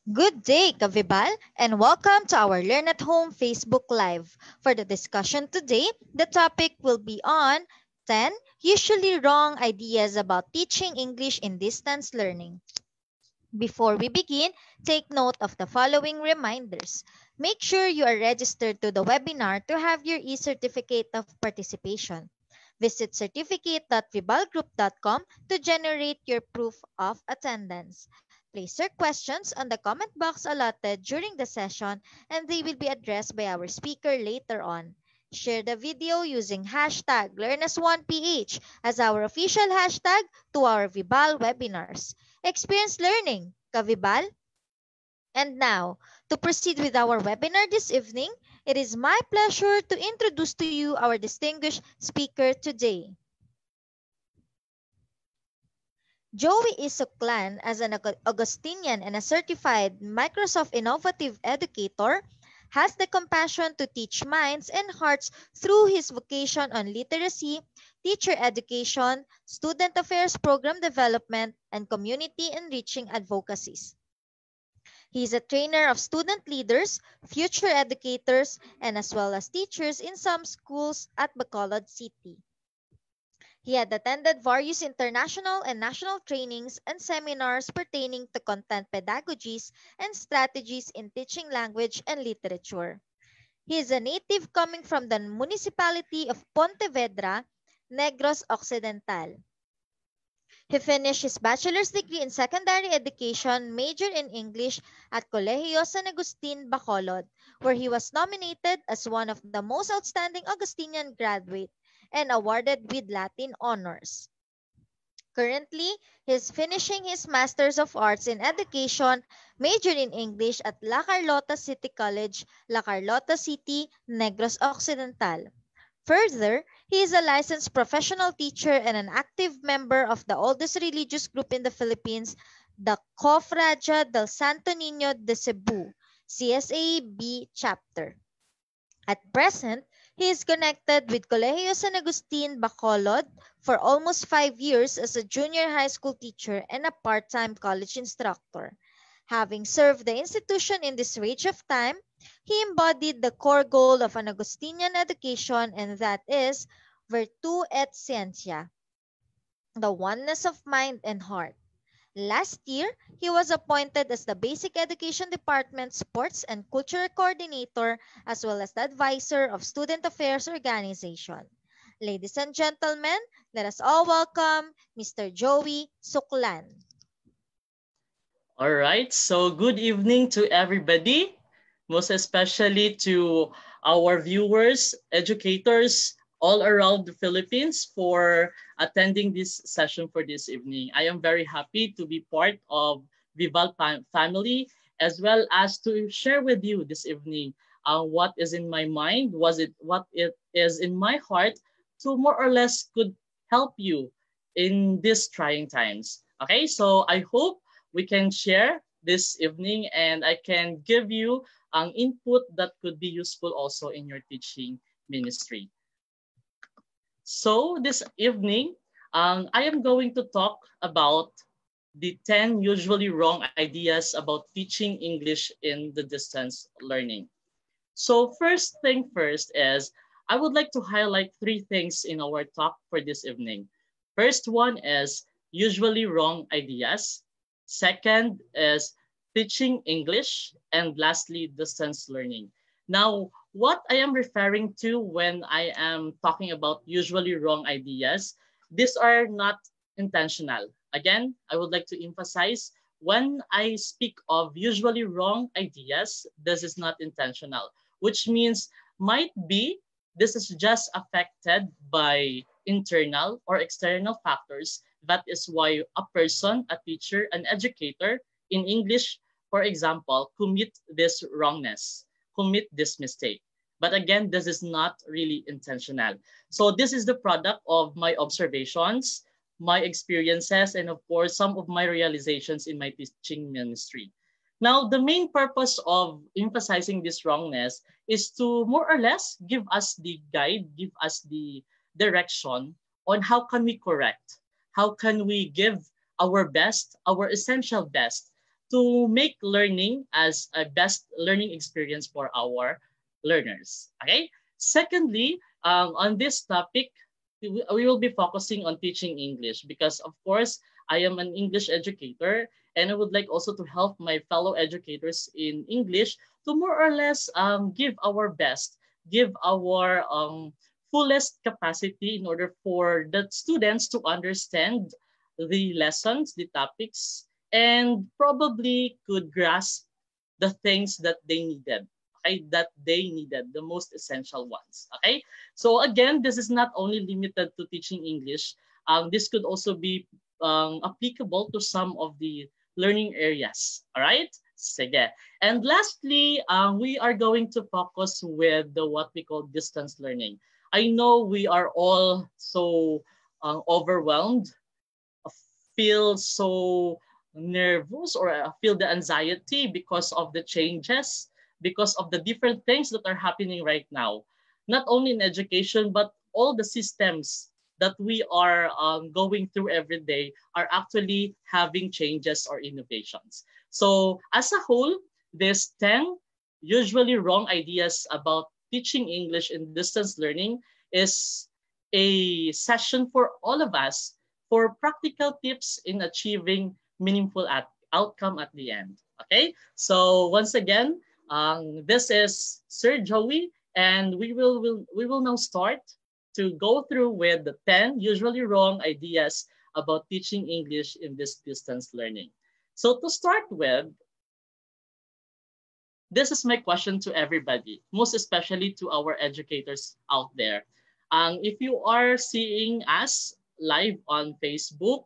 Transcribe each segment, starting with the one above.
Good day, Kavibal, and welcome to our Learn at Home Facebook Live. For the discussion today, the topic will be on 10 usually wrong ideas about teaching English in distance learning. Before we begin, take note of the following reminders. Make sure you are registered to the webinar to have your e-certificate of participation. Visit certificate.vibalgroup.com to generate your proof of attendance. Place your questions on the comment box allotted during the session and they will be addressed by our speaker later on. Share the video using hashtag LearnAs1PH as our official hashtag to our Vibal webinars. Experience learning, Kavibal. And now, to proceed with our webinar this evening, it is my pleasure to introduce to you our distinguished speaker today. Joey Suclan, as an Augustinian and a certified Microsoft Innovative Educator, has the compassion to teach minds and hearts through his vocation on literacy, teacher education, student affairs program development, and community enriching advocacies. He is a trainer of student leaders, future educators, and as well as teachers in some schools at Bacolod City. He had attended various international and national trainings and seminars pertaining to content pedagogies and strategies in teaching language and literature. He is a native coming from the municipality of Pontevedra, Negros Occidental. He finished his bachelor's degree in secondary education, majored in English at Colegio San Agustin, Bacolod, where he was nominated as one of the most outstanding Augustinian graduate and awarded with Latin honors. Currently, he is finishing his Master's of Arts in Education, majored in English at La Carlota City College, La Carlota City, Negros Occidental. Further, he is a licensed professional teacher and an active member of the oldest religious group in the Philippines, the Cofradía del Santo Niño de Cebu, CSA-B chapter. At present, he is connected with Colegio San Agustin, Bacolod for almost 5 years as a junior high school teacher and a part-time college instructor. Having served the institution in this range of time, he embodied the core goal of an Augustinian education, and that is virtu et scientia, the oneness of mind and heart. Last year, he was appointed as the Basic Education Department Sports and Culture Coordinator as well as the advisor of Student Affairs Organization. Ladies and gentlemen, let us all welcome Mr. Joey Suclan. All right, so good evening to everybody, most especially to our viewers, educators all around the Philippines for attending this session for this evening. I am very happy to be part of Vival family as well as to share with you this evening what is in my mind, what it is in my heart to more or less could help you in these trying times. Okay, so I hope we can share this evening and I can give you an input that could be useful also in your teaching ministry. So this evening, I am going to talk about the 10 usually wrong ideas about teaching English in the distance learning. So first thing first is I would like to highlight three things in our talk for this evening. First one is usually wrong ideas. Second is teaching English. And lastly, distance learning. Now, what I am referring to when I am talking about usually wrong ideas, these are not intentional. Again, I would like to emphasize when I speak of usually wrong ideas, this is not intentional, which means might be this is just affected by internal or external factors. That is why a person, a teacher, an educator in English, for example, commit this wrongness, commit this mistake. But again, this is not really intentional. So this is the product of my observations, my experiences, and of course, some of my realizations in my teaching ministry. Now, the main purpose of emphasizing this wrongness is to more or less give us the guide, give us the direction on how can we correct, how can we give our best, our essential best to make learning as a best learning experience for our learners. Okay. Secondly, on this topic, we will be focusing on teaching English because, of course, I am an English educator and I would like also to help my fellow educators in English to more or less give our best, give our fullest capacity in order for the students to understand the lessons, the topics, and probably could grasp the things that they needed. Okay, that they needed, the most essential ones. Okay, so again, this is not only limited to teaching English. This could also be applicable to some of the learning areas. All right, sige. And lastly, we are going to focus with the what we call distance learning. I know we are all so overwhelmed, feel so nervous, or feel the anxiety because of the changes, because of the different things that are happening right now, not only in education, but all the systems that we are going through every day are actually having changes or innovations. So as a whole, these 10 usually wrong ideas about teaching English in distance learning is a session for all of us for practical tips in achieving meaningful outcome at the end. Okay, so once again, this is Sir Joey, and we will now start to go through with the 10 usually wrong ideas about teaching English in this distance learning. So to start with, this is my question to everybody, most especially to our educators out there. If you are seeing us live on Facebook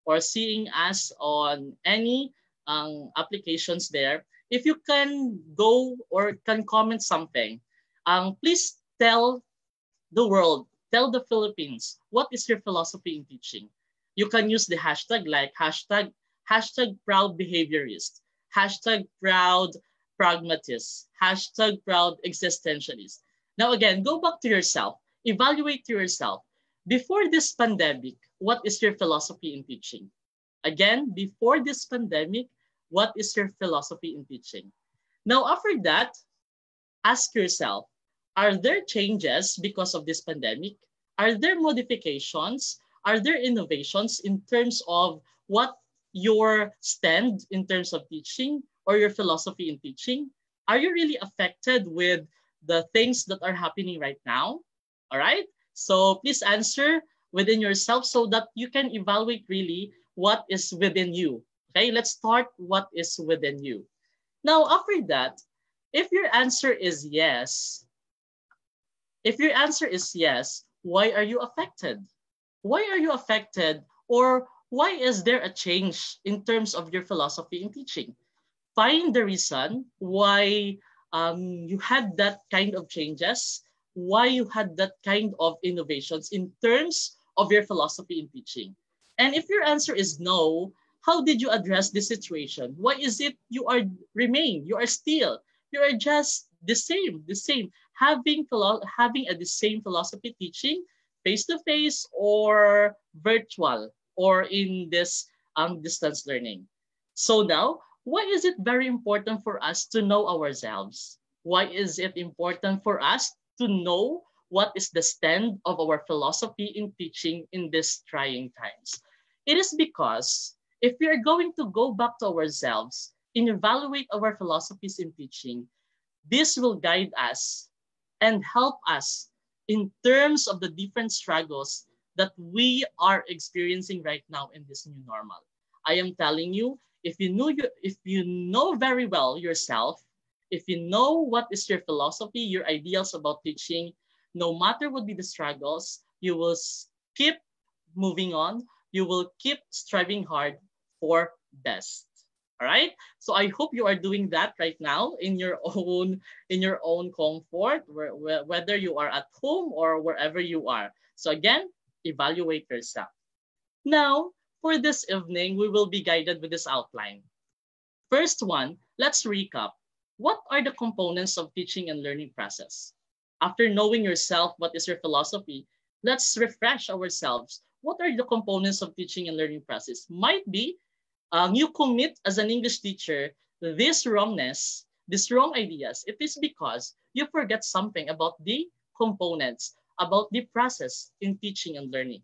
or seeing us on any applications there, if you can go or can comment something, please tell the world, tell the Philippines, what is your philosophy in teaching? You can use the hashtag like hashtag proud behaviorist, hashtag proud pragmatist, hashtag proud existentialist. Now again, go back to yourself, evaluate to yourself. Before this pandemic, what is your philosophy in teaching? Again, before this pandemic, what is your philosophy in teaching? Now after that, ask yourself, are there changes because of this pandemic? Are there modifications? Are there innovations in terms of what your stand in terms of teaching or your philosophy in teaching? Are you really affected with the things that are happening right now? All right. So please answer within yourself so that you can evaluate really what is within you. Okay, let's start what is within you. Now, after that, if your answer is yes, if your answer is yes, why are you affected? Why are you affected? Or why is there a change in terms of your philosophy in teaching? Find the reason why you had that kind of changes, why you had that kind of innovations in terms of your philosophy in teaching. And if your answer is no, how did you address this situation? Why is it you are remain, you are still, you are just the same, having the same philosophy teaching face to face or virtual or in this distance learning. So now, why is it very important for us to know ourselves? Why is it important for us to know what is the stand of our philosophy in teaching in these trying times? It is because if we are going to go back to ourselves and evaluate our philosophies in teaching, this will guide us and help us in terms of the different struggles that we are experiencing right now in this new normal. I am telling you, if you know very well yourself, if you know what is your philosophy, your ideals about teaching, no matter what be the struggles, you will keep moving on. You will keep striving hard for best. All right. So I hope you are doing that right now in your own comfort, whether you are at home or wherever you are. So again, evaluate yourself. Now, for this evening, we will be guided with this outline. First one, let's recap. What are the components of teaching and learning process? After knowing yourself, what is your philosophy? Let's refresh ourselves. What are the components of teaching and learning process? Might be you commit as an English teacher this wrongness, these wrong ideas. It is because you forget something about the components, about the process in teaching and learning.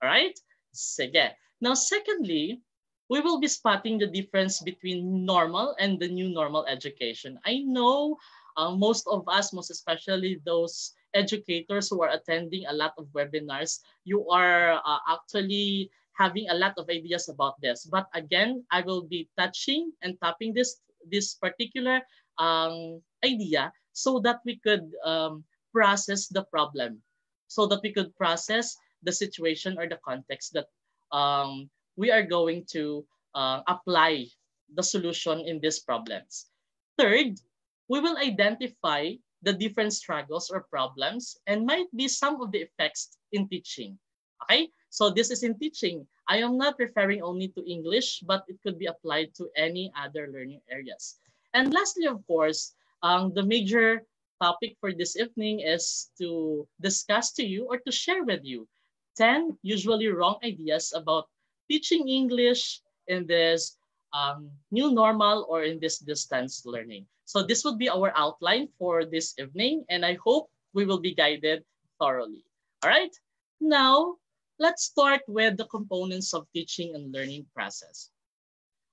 All right? Sige. Now, secondly, we will be spotting the difference between normal and the new normal education. I know most of us, most especially those educators who are attending a lot of webinars, you are actually having a lot of ideas about this. But again, I will be touching and tapping this particular idea so that we could process the problem, so that we could process the situation or the context that we are going to apply the solution in these problems. Third, we will identify the different struggles or problems and might be some of the effects in teaching. Okay, so this is in teaching. I am not referring only to English, but it could be applied to any other learning areas. And lastly, of course, the major topic for this evening is to discuss to you or to share with you 10 usually wrong ideas about teaching English in this new normal or in this distance learning. So this would be our outline for this evening, and I hope we will be guided thoroughly. All right, now let's start with the components of teaching and learning process.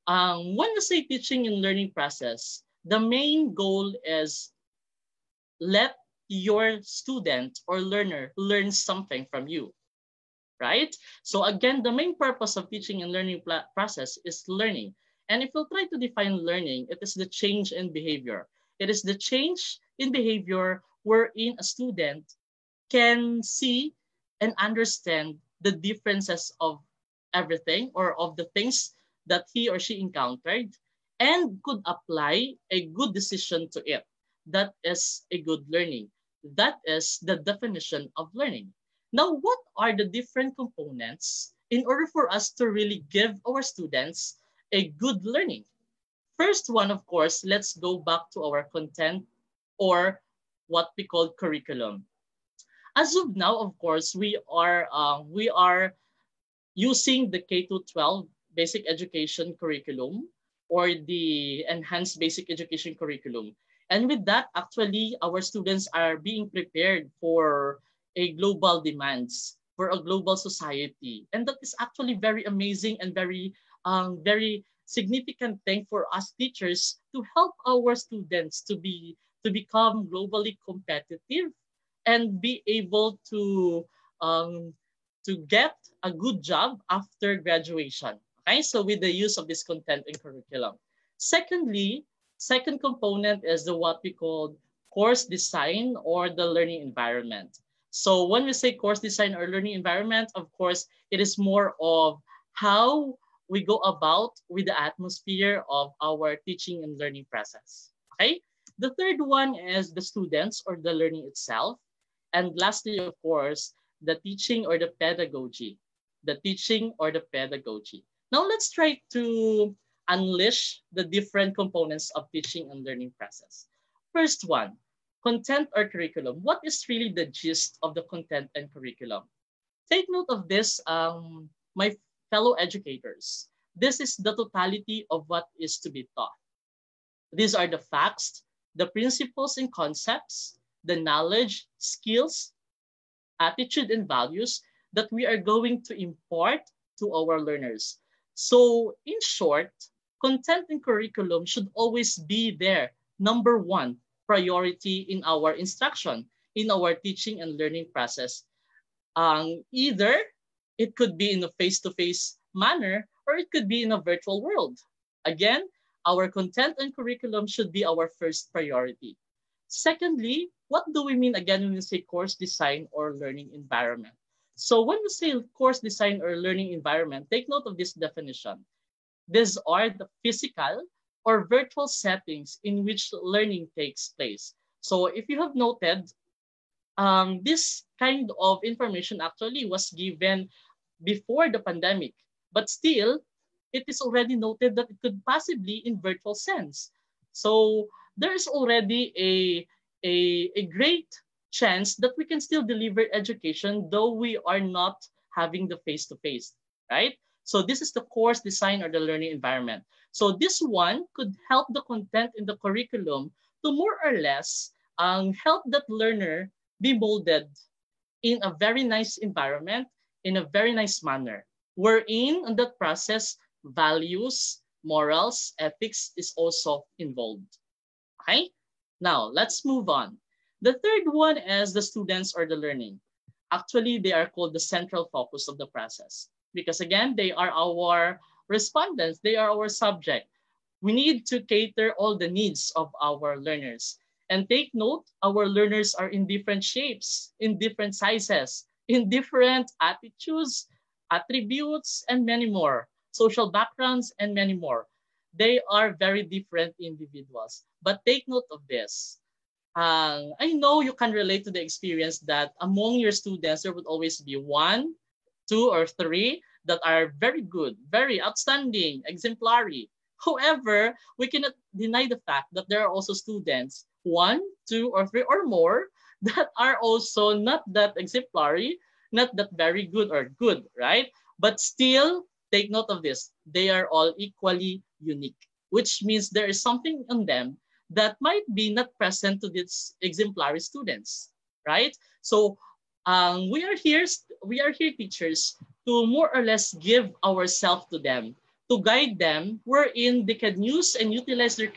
When you say teaching and learning process, the main goal is let your student or learner learn something from you, right? So again, the main purpose of teaching and learning process is learning. And if we'll try to define learning, it is the change in behavior. It is the change in behavior wherein a student can see and understand the differences of everything or of the things that he or she encountered and could apply a good decision to it. That is a good learning. That is the definition of learning. Now, what are the different components in order for us to really give our students a good learning? First one, of course, let's go back to our content or what we call curriculum. As of now, of course, we are using the K-12 basic education curriculum or the enhanced basic education curriculum. And with that, actually, our students are being prepared for a global demands, for a global society. And that is actually very amazing and very very significant thing for us teachers to help our students to become globally competitive and be able um, to get a good job after graduation. Okay, so with the use of this content and curriculum. Secondly, second component is the what we call course design or the learning environment. So when we say course design or learning environment, of course, it is more of how we go about with the atmosphere of our teaching and learning process. Okay. The third one is the students or the learning itself. And lastly, of course, the teaching or the pedagogy. The teaching or the pedagogy. Now let's try to unleash the different components of teaching and learning process. First one, content or curriculum. What is really the gist of the content and curriculum? Take note of this, my fellow educators. This is the totality of what is to be taught. These are the facts, the principles and concepts, the knowledge, skills, attitude, and values that we are going to impart to our learners. So, in short, content and curriculum should always be there, number one priority in our instruction, in our teaching and learning process. Either it could be in a face-to-face manner or it could be in a virtual world. Again, our content and curriculum should be our first priority. Secondly, what do we mean again when we say course design or learning environment? So when we say course design or learning environment, take note of this definition. These are the physical or virtual settings in which learning takes place. So if you have noted, this kind of information actually was given before the pandemic, but still, it is already noted that it could possibly in virtual sense. So there is already a great chance that we can still deliver education though we are not having the face-to-face, right? So this is the course design or the learning environment. So this one could help the content in the curriculum to more or less help that learner be molded in a very nice environment, in a very nice manner, wherein in that process, values, morals, ethics is also involved. Okay? Now, let's move on. The third one is the students or the learning. Actually, they are called the central focus of the process because again, they are our respondents, they are our subject. We need to cater all the needs of our learners. And take note, our learners are in different shapes, in different sizes, in different attitudes, attributes, and many more, social backgrounds, and many more. They are very different individuals. But take note of this. I know you can relate to the experience that among your students, there would always be one, two, or three that are very good, very outstanding, exemplary. However, we cannot deny the fact that there are also students, one, two, or three, or more, that are also not that exemplary, not that very good or good, right? But still, take note of this. They are all equally unique, which means there is something in them that might be not present to these exemplary students, right? So we are here teachers to more or less give ourselves to them, to guide them wherein they can use and utilize their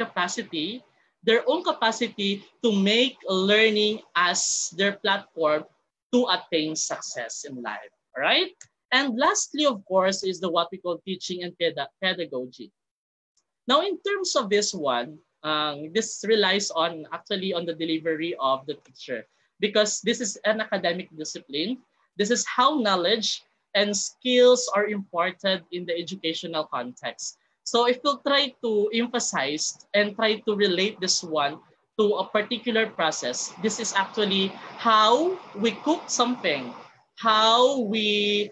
own capacity to make learning as their platform to attain success in life, all right? And lastly, of course, is the what we call teaching and pedagogy. Now, in terms of this one, this relies on actually on the delivery of the teacher because this is an academic discipline. This is how knowledge and skills are imparted in the educational context. So if we'll try to emphasize and try to relate this one to a particular process, this is actually how we cook something, how we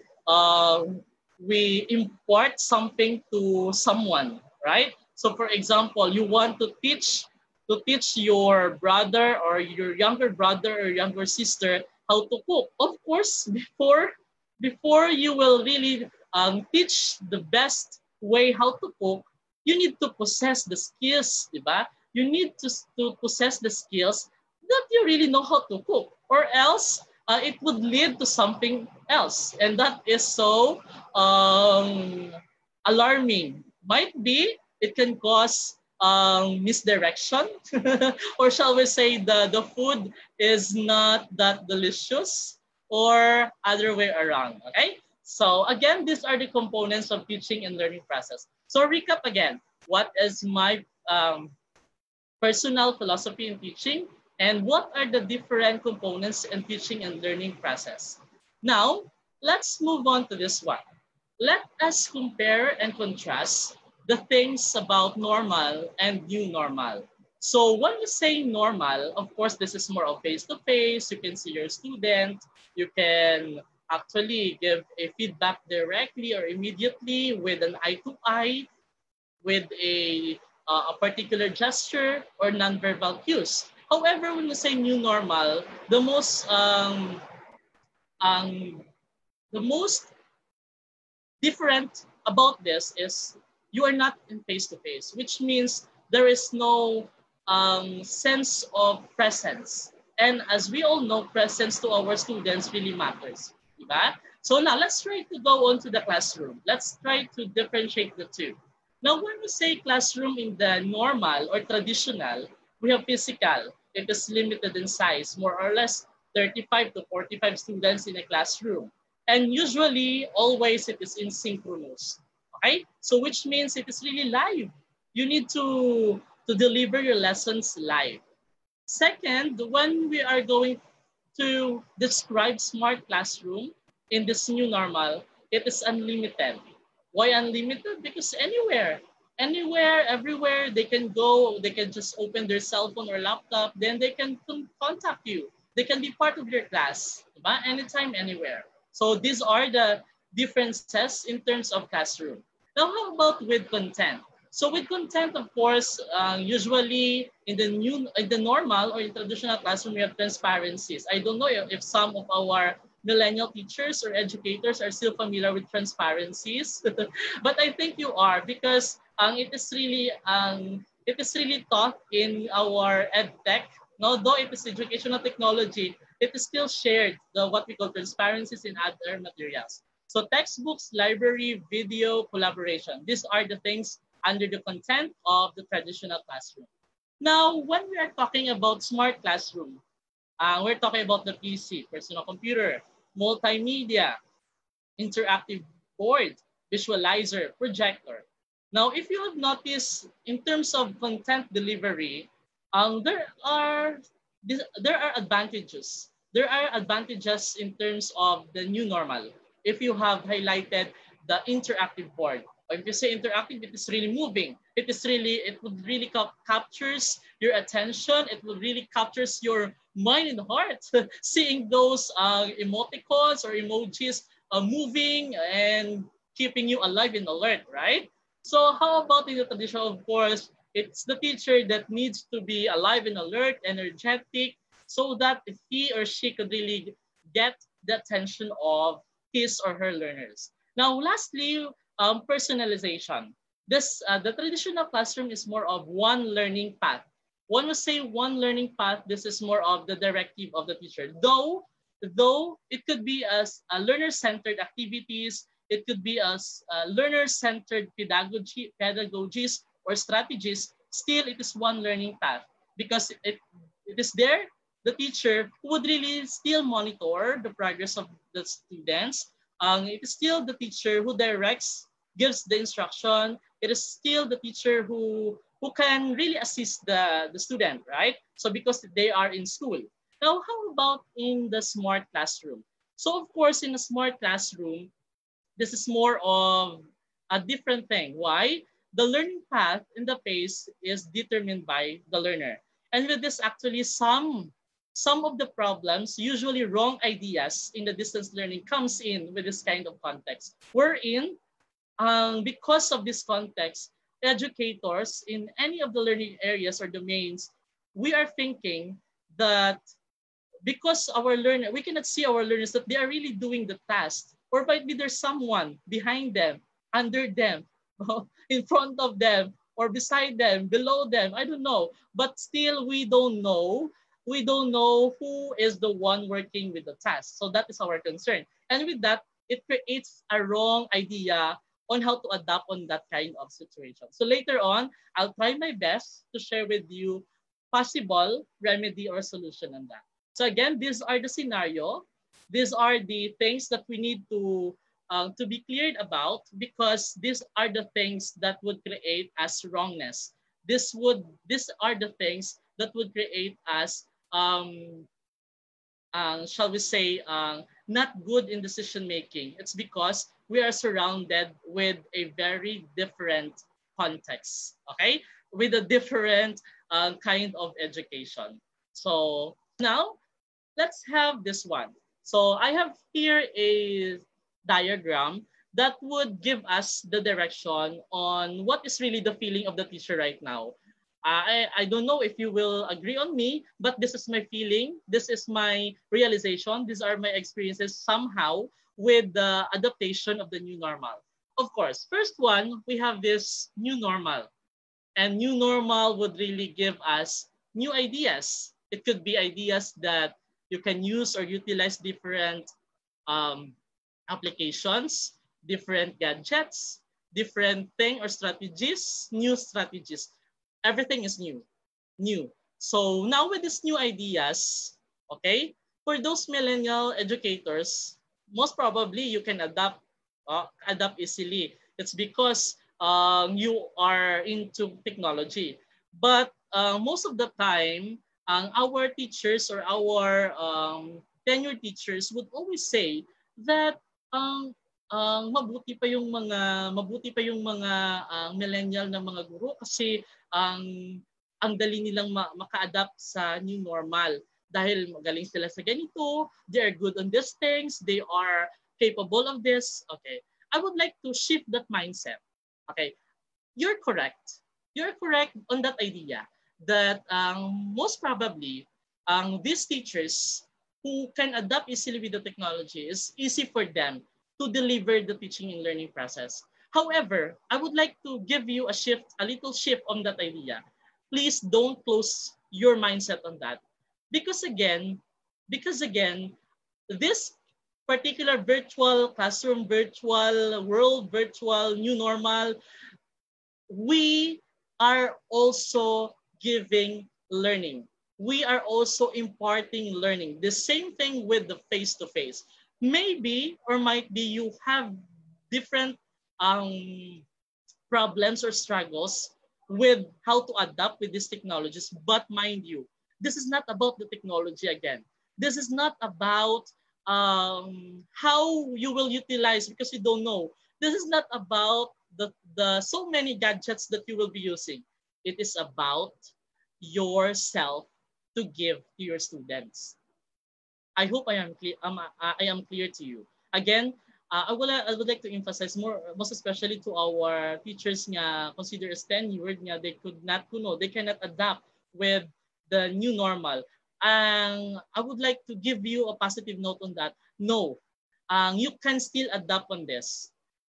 impart something to someone, right? So for example, you want to teach your brother or your younger brother or younger sister how to cook. Of course, before you will really teach the best way how to cook, you need to possess the skills, diba? You need to possess the skills that you really know how to cook, or else it would lead to something else, and that is so alarming. Might be it can cause misdirection, or shall we say the food is not that delicious, or other way around. Okay. So again, these are the components of teaching and learning process. So recap again, what is my personal philosophy in teaching, and what are the different components in teaching and learning process. Now, let's move on to this one. Let us compare and contrast the things about normal and new normal. So when we say normal, of course, this is more of face-to-face. You can see your student. You can actually give a feedback directly or immediately with an eye-to-eye, with a particular gesture or nonverbal cues. However, when we say new normal, um, the most different about this is you are not in face to face, which means there is no sense of presence. And as we all know, presence to our students really matters. Diba? So now let's try to go on to the classroom. Let's try to differentiate the two. Now, when we say classroom in the normal or traditional, we have physical. It is limited in size, more or less 35 to 45 students in a classroom. And usually, always it is in synchronous. Okay? So which means it is really live. You need to deliver your lessons live. Second, when we are going to describe smart classroom in this new normal, it is unlimited. Why unlimited? Because anywhere, everywhere they can go, they can just open their cell phone or laptop, then they can contact you. They can be part of your class, diba? Anytime, anywhere. So these are the differences in terms of classroom. Now, how about with content? So with content, of course, usually in the normal or in traditional classroom, we have transparencies. I don't know if some of our millennial teachers or educators are still familiar with transparencies, but I think you are, because it is really taught in our edtech. No, though it is educational technology, it is still shared, the what we call transparencies in other materials. So textbooks, library, video, collaboration. These are the things under the content of the traditional classroom. Now, when we are talking about smart classroom, we're talking about the PC, personal computer, multimedia, interactive board, visualizer, projector. Now, if you have noticed, in terms of content delivery, there are advantages. There are advantages in terms of the new normal. If you have highlighted the interactive board, or if you say interactive, it is really moving. It would really captures your attention. It would really captures your mind and heart. Seeing those emoticons or emojis moving and keeping you alive and alert, right? So how about in the traditional? Of course, it's the teacher that needs to be alive and alert, energetic, so that he or she could really get the attention of his or her learners. Now, lastly, personalization. The traditional classroom is more of one learning path. When we say one learning path, this is more of the directive of the teacher. Though it could be as learner-centered activities, it could be as learner-centered pedagogies or strategies, still it is one learning path, because it is there the teacher who would really still monitor the progress of the students. It is still the teacher who directs, gives the instruction. It is still the teacher who can really assist the student, right? So because they are in school. Now, how about in the smart classroom? So of course, in a smart classroom, this is more of a different thing. Why? The learning path and the pace is determined by the learner. And with this, actually, some of the problems, usually wrong ideas in the distance learning, comes in with this kind of context. Wherein, because of this context, educators in any of the learning areas or domains, we are thinking that because our learner, we cannot see our learners that they are really doing the task, or might be there's someone behind them, under them, in front of them, or beside them, below them. I don't know, but still we don't know. We don't know who is the one working with the task. So that is our concern. And with that, it creates a wrong idea on how to adapt on that kind of situation. So later on, I'll try my best to share with you possible remedy or solution on that. So again, these are the scenario. These are the things that we need to be cleared about, because these are the things that would create as wrongness. These are the things that would create as shall we say, not good in decision making. It's because we are surrounded with a very different context, okay? With a different kind of education. So now let's have this one. So I have here a diagram that would give us the direction on what is really the feeling of the teacher right now. I don't know if you will agree on me, but this is my feeling. This is my realization. These are my experiences somehow with the adaptation of the new normal. Of course, first one, we have this new normal. And new normal would really give us new ideas. It could be ideas that you can use or utilize different um, applications, different gadgets, different thing or strategies, new strategies. Everything is new, new. So now with these new ideas, okay, for those millennial educators, most probably you can adapt easily. It's because you are into technology. But most of the time, our teachers or our tenured teachers would always say that um, mabuti pa yung mga millennial na mga guro kasi ang dali nilang maka-adapt sa new normal dahil magaling sila sa ganito, they are good on these things, they are capable of this. Okay. I would like to shift that mindset. Okay. You're correct. You're correct on that idea that most probably these teachers who can adapt easily with the technology is easy for them to deliver the teaching and learning process. However, I would like to give you a little shift on that idea. Please don't close your mindset on that. Because again, this particular virtual classroom, virtual world, virtual new normal, we are also giving learning. We are also imparting learning. The same thing with the face-to-face. Maybe or might be you have different problems or struggles with how to adapt with these technologies. But mind you, this is not about the technology again. This is not about how you will utilize because you don't know. This is not about the so many gadgets that you will be using. It is about yourself to give to your students. I hope I am clear. I am clear to you. Again, I would like to emphasize more, most especially to our teachers nga consider as tenured nga they could not kuno, they cannot adapt with the new normal. I would like to give you a positive note on that. No, you can still adapt on this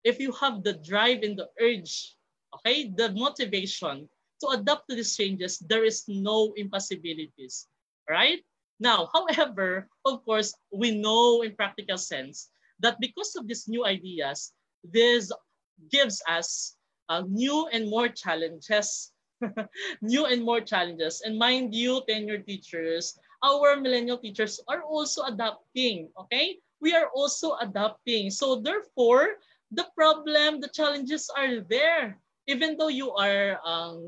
if you have the drive and the urge, okay, the motivation to adapt to these changes. There is no impossibilities, right? Now, however, of course, we know in practical sense that because of these new ideas, this gives us new and more challenges. New and more challenges. And mind you, tenured teachers, our millennial teachers are also adapting, okay? We are also adapting. So therefore, the problem, the challenges are there. Even though you are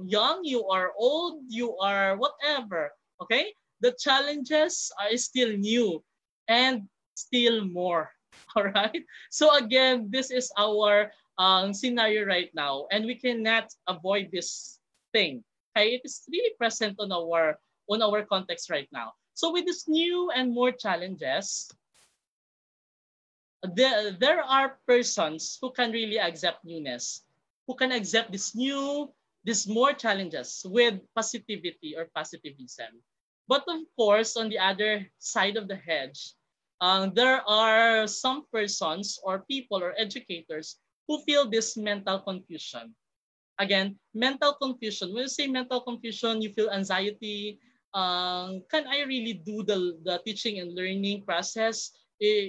young, you are old, you are whatever, okay? The challenges are still new and still more. All right. So again, this is our scenario right now, and we cannot avoid this thing. Okay, it is really present on our context right now. So with this new and more challenges, there are persons who can really accept newness, who can accept this new, this more challenges with positivity or positivism. But of course, on the other side of the hedge, there are some persons or people or educators who feel this mental confusion. Again, mental confusion. When you say mental confusion, you feel anxiety. Can I really do the teaching and learning process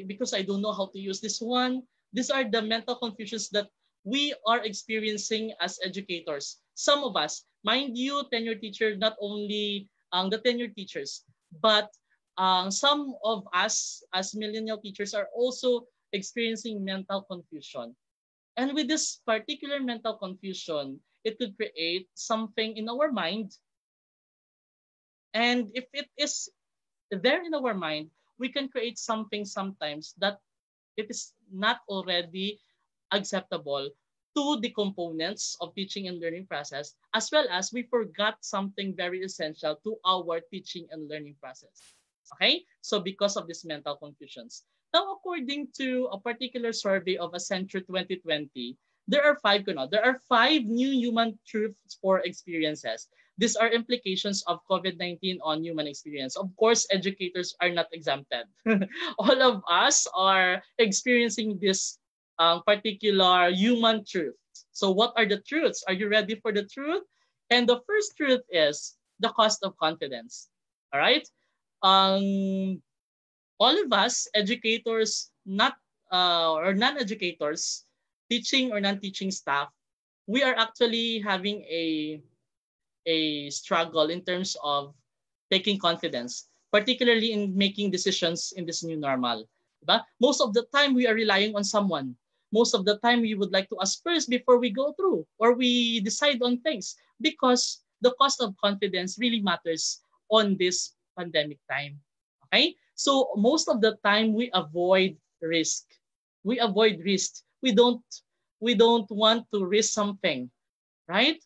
because I don't know how to use this one? These are the mental confusions that we are experiencing as educators. Some of us, mind you, tenure teacher, not only the tenure teachers, but some of us as millennial teachers are also experiencing mental confusion. And with this particular mental confusion, it could create something in our mind. And if it is there in our mind, we can create something sometimes that it is not already acceptable to the components of teaching and learning process, as well as we forgot something very essential to our teaching and learning process. Okay? So because of these mental confusions. Now, according to a particular survey of Accenture 2020, there are five new human truths for experiences. These are implications of COVID-19 on human experience. Of course, educators are not exempted. All of us are experiencing this particular human truth. So what are the truths? Are you ready for the truth? And the first truth is the cost of confidence. All right? Um, all of us, educators, not or non-educators, teaching or non-teaching staff, we are actually having a struggle in terms of taking confidence, particularly in making decisions in this new normal. Diba? Most of the time, we are relying on someone. Most of the time, we would like to ask first before we go through or we decide on things because the cost of confidence really matters on this pandemic time. Okay? So most of the time, we avoid risk. We avoid risk. We don't want to risk something, right?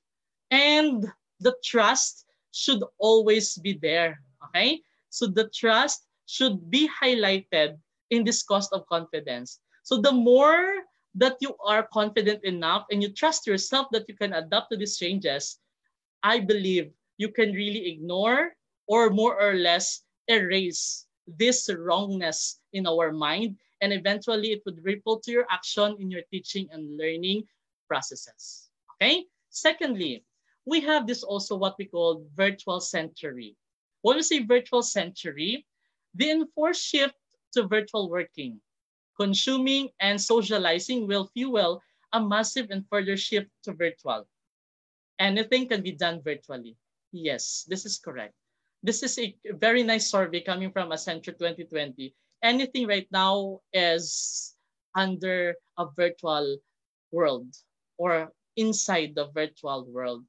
And the trust should always be there. Okay? So the trust should be highlighted in this cost of confidence. So the more that you are confident enough and you trust yourself that you can adapt to these changes, I believe you can really ignore or more or less erase this wrongness in our mind, and eventually it would ripple to your action in your teaching and learning processes. Okay? Secondly, we have this also what we call virtual century. When we say virtual century, the enforced shift to virtual working, consuming, and socializing will fuel a massive and further shift to virtual. Anything can be done virtually. Yes, this is correct. This is a very nice survey coming from Accenture 2020. Anything right now is under a virtual world or inside the virtual world.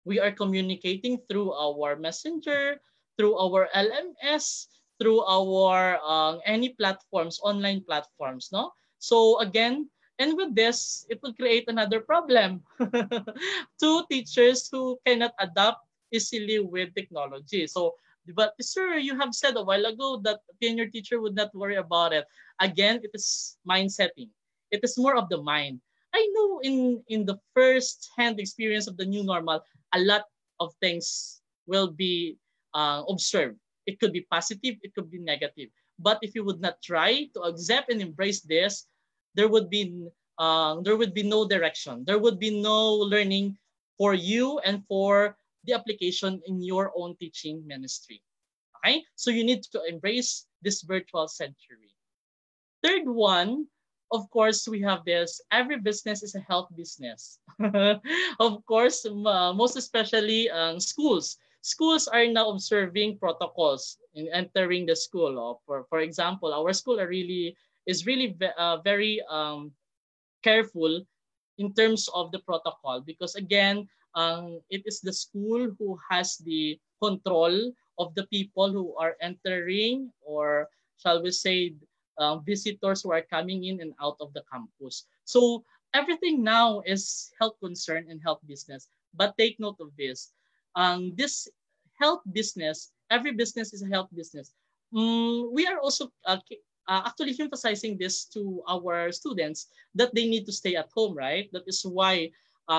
We are communicating through our messenger, through our LMS, through our any platforms, online platforms, no? So again, and with this, it will create another problem to teachers who cannot adapt easily with technology. So, but sir, you have said a while ago that a tenure teacher would not worry about it. Again, it is mind setting. It is more of the mind. I know in the first hand experience of the new normal, a lot of things will be observed. It could be positive, it could be negative. But if you would not try to accept and embrace this, there would be no direction. There would be no learning for you and for the application in your own teaching ministry. Okay? So you need to embrace this virtual century. Third one, of course, we have this. Every business is a health business. Of course, most especially schools. Schools are now observing protocols in entering the school. For example, our school is really very careful in terms of the protocol because again, it is the school who has the control of the people who are entering, or shall we say visitors who are coming in and out of the campus. So everything now is health concern and health business. But take note of this. This health business, every business is a health business. We are also actually emphasizing this to our students that they need to stay at home, right? That is why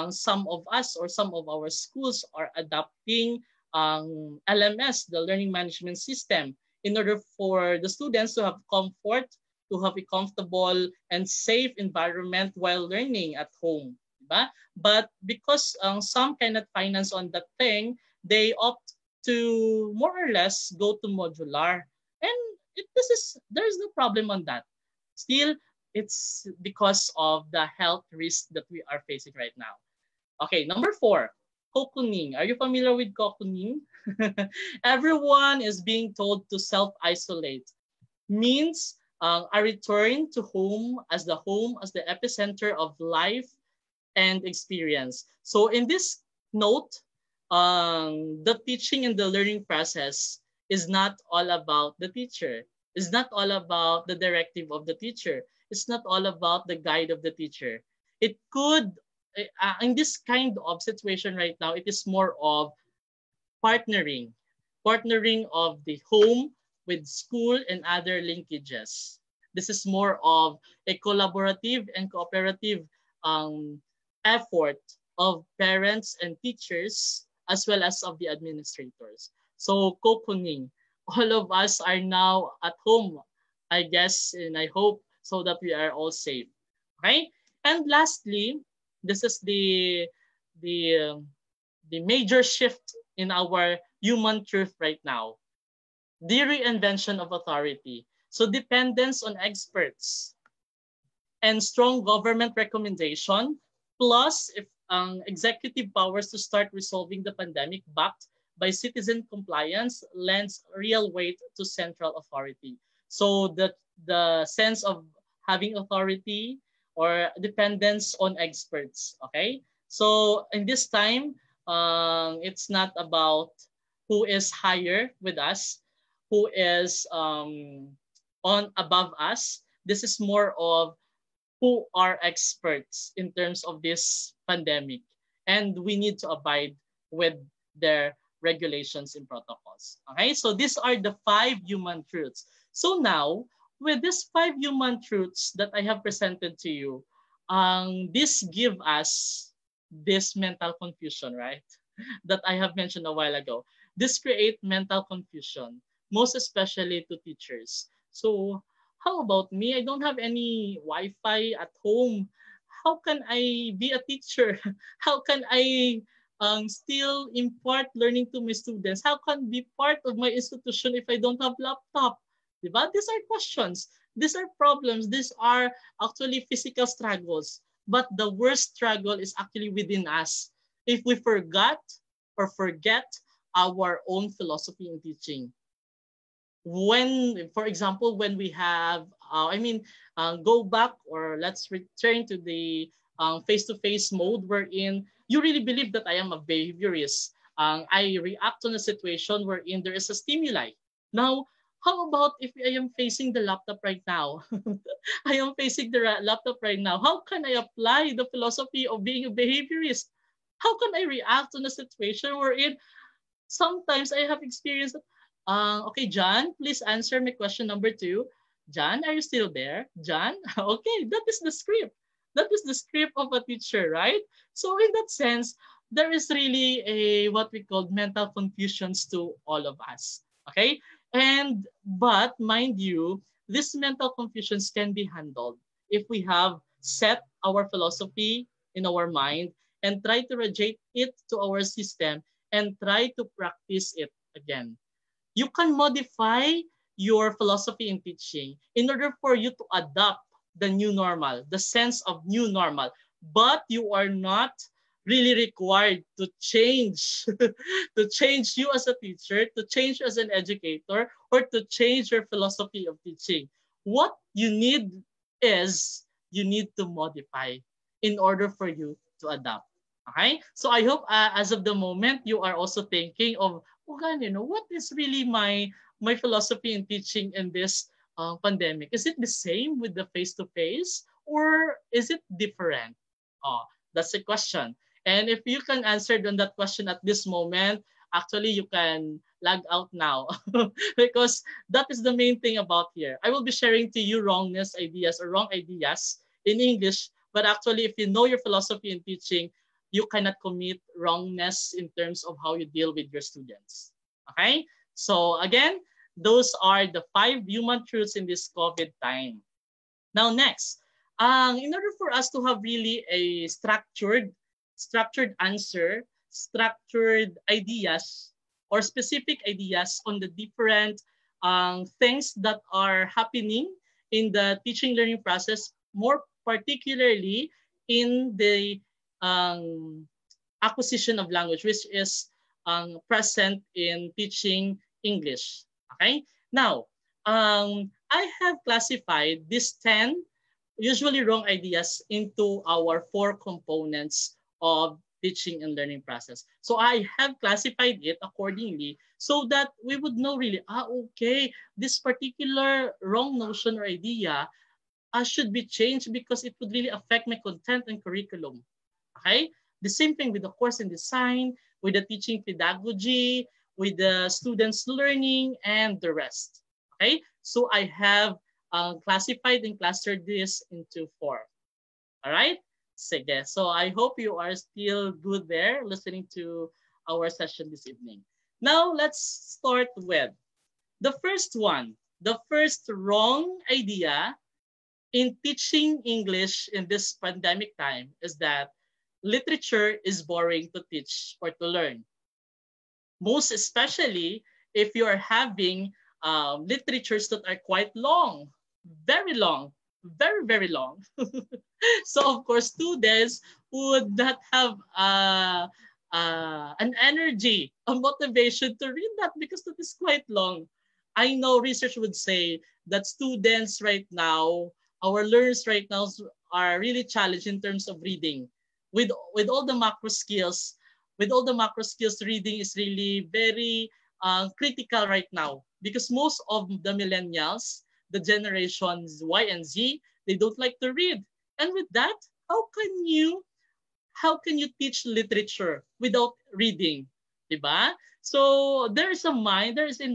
some of us or some of our schools are adopting LMS, the Learning Management System, in order for the students to have comfort, to have a comfortable and safe environment while learning at home. Diba? But because some cannot finance on that thing, they opt to more or less go to modular. And there's no problem on that. Still, It's because of the health risk that we are facing right now. Okay, number 4, cocooning. Are you familiar with cocooning? Everyone is being told to self-isolate. Means a return to home as the epicenter of life and experience. So in this note, the teaching and the learning process is not all about the teacher. It's not all about the directive of the teacher. It's not all about the guide of the teacher. It could, in this kind of situation right now, it is more of partnering, partnering of the home with school and other linkages. This is more of a collaborative and cooperative um, effort of parents and teachers as well as of the administrators. So cocooning, all of us are now at home, I guess, and I hope so that we are all safe. Okay? And lastly, this is the the major shift in our human truth right now. The reinvention of authority. So dependence on experts and strong government recommendation, plus if executive powers to start resolving the pandemic backed by citizen compliance lends real weight to central authority. So the sense of having authority or dependence on experts. Okay, so in this time, it's not about who is higher with us, who is on above us. This is more of who are experts in terms of this pandemic, and we need to abide with their regulations and protocols. Okay, so these are the 5 human truths. So now, with these 5 human truths that I have presented to you, this give us this mental confusion, right? That I have mentioned a while ago. This create mental confusion, most especially to teachers. So how about me? I don't have any Wi-Fi at home. How can I be a teacher? How can I still impart learning to my students? How can be part of my institution if I don't have laptop? Diba? These are questions. These are problems. These are actually physical struggles. But the worst struggle is actually within us. If we forget our own philosophy in teaching, when, for example, when we have, go back or let's return to the face-to-face mode wherein you really believe that I am a behaviorist. I react on a situation wherein there is a stimuli. Now, how about if I am facing the laptop right now? I am facing the laptop right now. How can I apply the philosophy of being a behaviorist? How can I react on a situation wherein sometimes I have experienced, okay, John, please answer my question number 2. John, are you still there? John? Okay, that is the script. That is the script of a teacher, right? So in that sense, there is really a what we call mental confusions to all of us. Okay? But mind you, these mental confusions can be handled if we have set our philosophy in our mind and try to radiate it to our system and try to practice it again. You can modify your philosophy in teaching in order for you to adopt the new normal, the sense of new normal. But you are not really required to change, to change you as a teacher, to change as an educator, or to change your philosophy of teaching. What you need is you need to modify in order for you to adapt. Okay? So I hope as of the moment, you are also thinking of, what is really my philosophy in teaching in this pandemic? Is it the same with the face-to-face or is it different? Oh, that's the question. And if you can answer on that question at this moment, actually you can log out now because that is the main thing about here. I will be sharing to you wrong ideas in English, but actually if you know your philosophy in teaching, you cannot commit wrongness in terms of how you deal with your students. Okay? So again, those are the 5 human truths in this COVID time. Now next, in order for us to have really a structured answer, structured ideas, or specific ideas on the different things that are happening in the teaching learning process, more particularly in the um, acquisition of language, which is present in teaching English. Okay? Now, I have classified these 10 usually wrong ideas into our 4 components of teaching and learning process. So I have classified it accordingly so that we would know really, okay, this particular wrong notion or idea should be changed because it would really affect my content and curriculum. Okay? The same thing with the course and design, with the teaching pedagogy, with the students learning, and the rest. Okay? So I have classified and clustered this into 4. All right? Sige. So I hope you are still good there listening to our session this evening. Now let's start with the first one. The first wrong idea in teaching English in this pandemic time is that literature is boring to teach or to learn. Most especially if you are having literatures that are quite long, very long, very, very long. So of course, students would not have an energy, a motivation to read that because that is quite long. I know research would say that students right now, our learners right now are really challenged in terms of reading. With all the macro skills, reading is really very critical right now because most of the millennials, the generations Y and Z, they don't like to read. And with that, how can you teach literature without reading? Diba? So there is in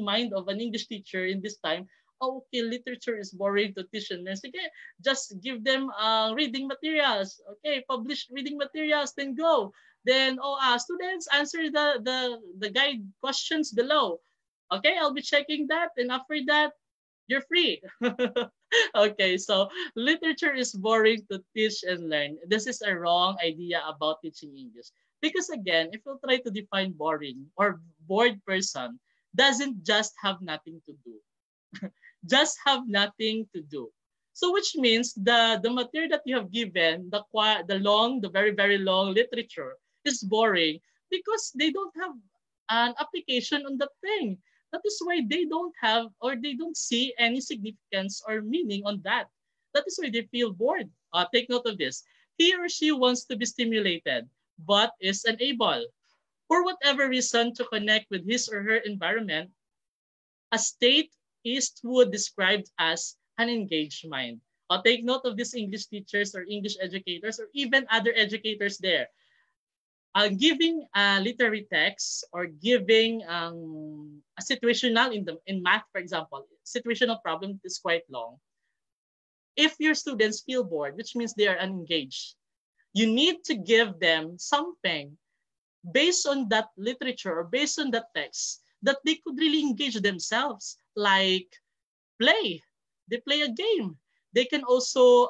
mind of an English teacher in this time, okay, literature is boring to teach and learn. Sige, just give them reading materials. Okay, publish reading materials, then go. Then, students, answer the guide questions below. Okay, I'll be checking that. And after that, you're free. Okay, so literature is boring to teach and learn. This is a wrong idea about teaching English. Because again, if you try to define boring or bored person, doesn't just have nothing to do. Just have nothing to do. So which means the material that you have given, the very, very long literature is boring because they don't have an application on the thing. That is why they don't have or they don't see any significance or meaning on that. That is why they feel bored. Take note of this. He or she wants to be stimulated, but is unable, for whatever reason, to connect with his or her environment, a state Eastwood described as an engaged mind. Take note of these English teachers or English educators or even other educators there. Giving a literary text or giving a situational in math, for example, situational problem is quite long. If your students feel bored, which means they are unengaged, you need to give them something based on that literature or based on that text that they could really engage themselves, like play. They play a game. They can also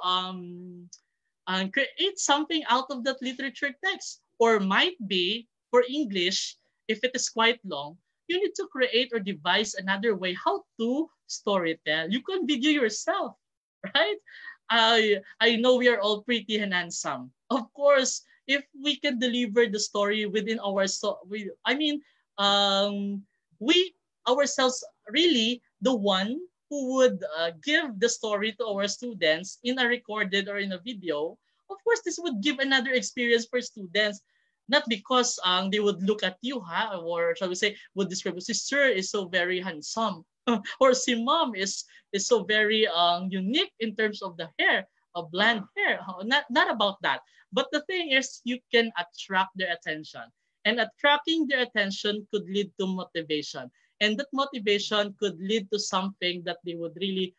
create something out of that literature text. Or might be, for English, if it is quite long, you need to create or devise another way how to storytell. You can video yourself, right? I know we are all pretty and handsome. Of course, if we can deliver the story within our we ourselves really the one who would give the story to our students in a recorded or in a video. Of course, this would give another experience for students, not because they would look at you, or shall we say, would describe si sir is so very handsome, or si mom is so very unique in terms of the hair, blonde hair. Not about that. But the thing is, you can attract their attention. And attracting their attention could lead to motivation. And that motivation could lead to something that they would really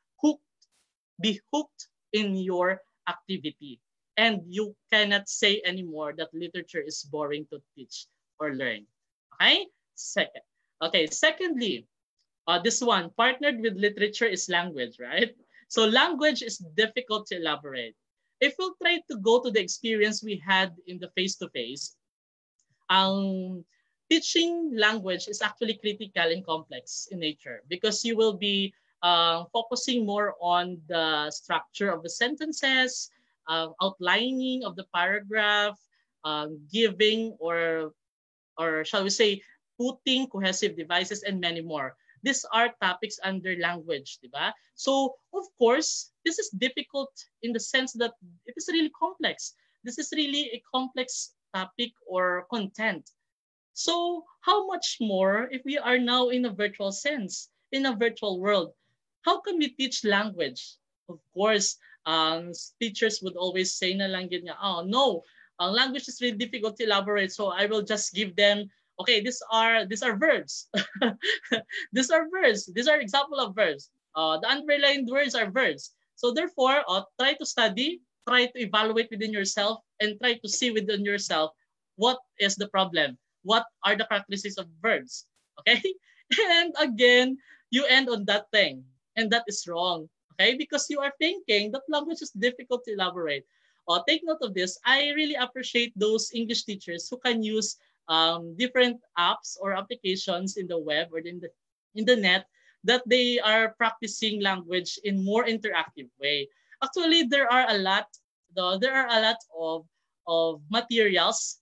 be hooked in your activity. And you cannot say anymore that literature is boring to teach or learn. Okay? Secondly, this one, partnered with literature is language, right? So language is difficult to elaborate. If we'll try to go to the experience we had in the face-to-face, teaching language is actually critical and complex in nature because you will be focusing more on the structure of the sentences, outlining of the paragraph, giving or shall we say, putting cohesive devices, and many more. These are topics under language, diba? So, of course, this is difficult in the sense that it is really complex. This is really a complex topic or content. So, how much more if we are now in a virtual sense, in a virtual world? How can we teach language? Of course, teachers would always say na lang ganyan, oh no, language is really difficult to elaborate, so I will just give them, okay, these are verbs. These are verbs. These are example of verbs. The underlined words are verbs. So therefore, try to study, try to evaluate within yourself, and try to see within yourself what is the problem. What are the characteristics of verbs? Okay? And again, you end on that thing. And that is wrong. Okay? Because you are thinking that language is difficult to elaborate. Take note of this. I really appreciate those English teachers who can use different apps or applications in the web or in the net that they are practicing language in more interactive way. Actually, there are a lot of materials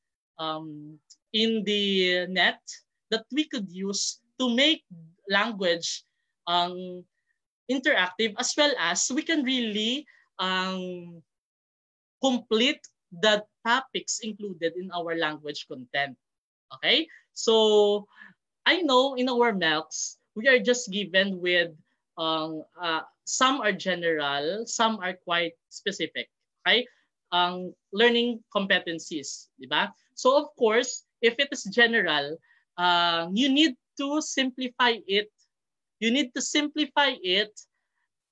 in the net that we could use to make language interactive, as well as we can really complete the topics included in our language content. Okay? So I know in our MALCs, we are just given with some are general, some are quite specific. Okay? Learning competencies, di ba? So of course, if it is general, you need to simplify it. You need to simplify it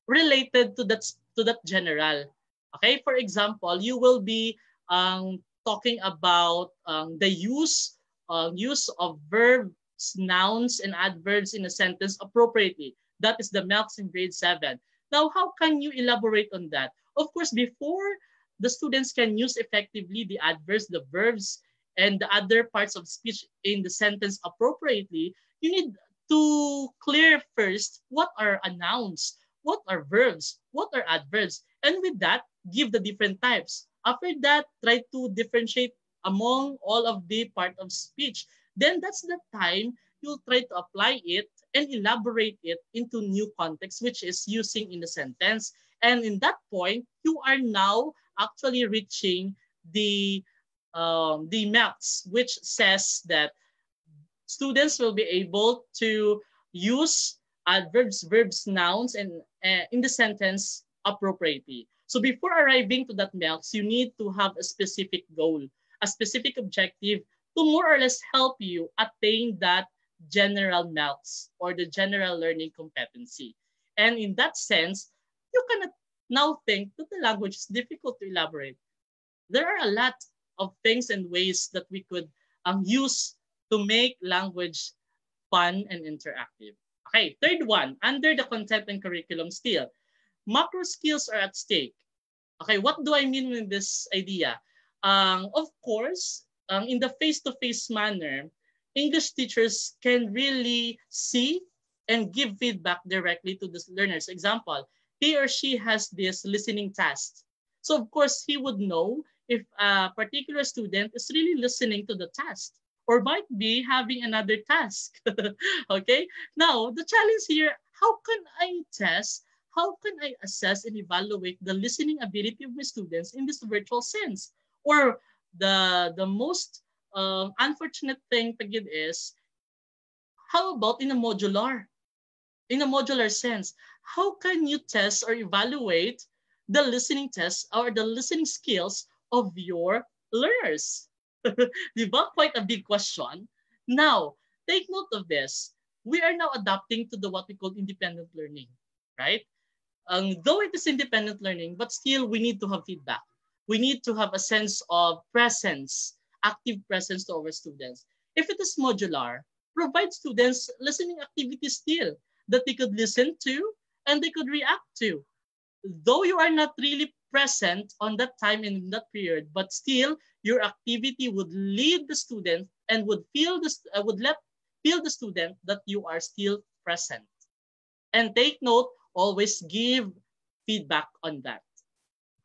related to that general. Okay, for example, you will be talking about the use of verbs, nouns, and adverbs in a sentence appropriately. That is the MALCs in grade 7. Now, how can you elaborate on that? Of course, before the students can use effectively the adverbs, the verbs, and the other parts of speech in the sentence appropriately, you need to clear first what are nouns, what are verbs, what are adverbs, and with that, give the different types. After that, try to differentiate among all of the part of speech. Then that's the time you'll try to apply it and elaborate it into new context, which is using in the sentence. And in that point, you are now actually reaching the MALCs, which says that students will be able to use adverbs, verbs, nouns, and in the sentence appropriately. So before arriving to that MALCs, you need to have a specific goal, a specific objective to more or less help you attain that general MALCs or the general learning competency. And in that sense, you cannot now think that the language is difficult to elaborate. There are a lot of things and ways that we could use to make language fun and interactive. Okay, third one, under the content and curriculum still, macro skills are at stake. Okay, what do I mean with this idea? Of course, in the face-to-face manner, English teachers can really see and give feedback directly to the learners. Example, he or she has this listening task. So of course, he would know if a particular student is really listening to the task or might be having another task. Okay, now the challenge here, how can I test, how can I assess and evaluate the listening ability of my students in this virtual sense? Or the most unfortunate thing pagid is, how about in a modular sense? How can you test or evaluate the listening test or the listening skills of your learners? Diba? Quite a big question. Now, take note of this. We are now adapting to what we call independent learning, right? Though it is independent learning, but still we need to have feedback. We need to have a sense of presence, active presence to our students. If it is modular, provide students listening activities still that they could listen to and they could react to. Though you are not really present on that time in that period, but still your activity would lead the student and would feel the student that you are still present. And take note, Always give feedback on that.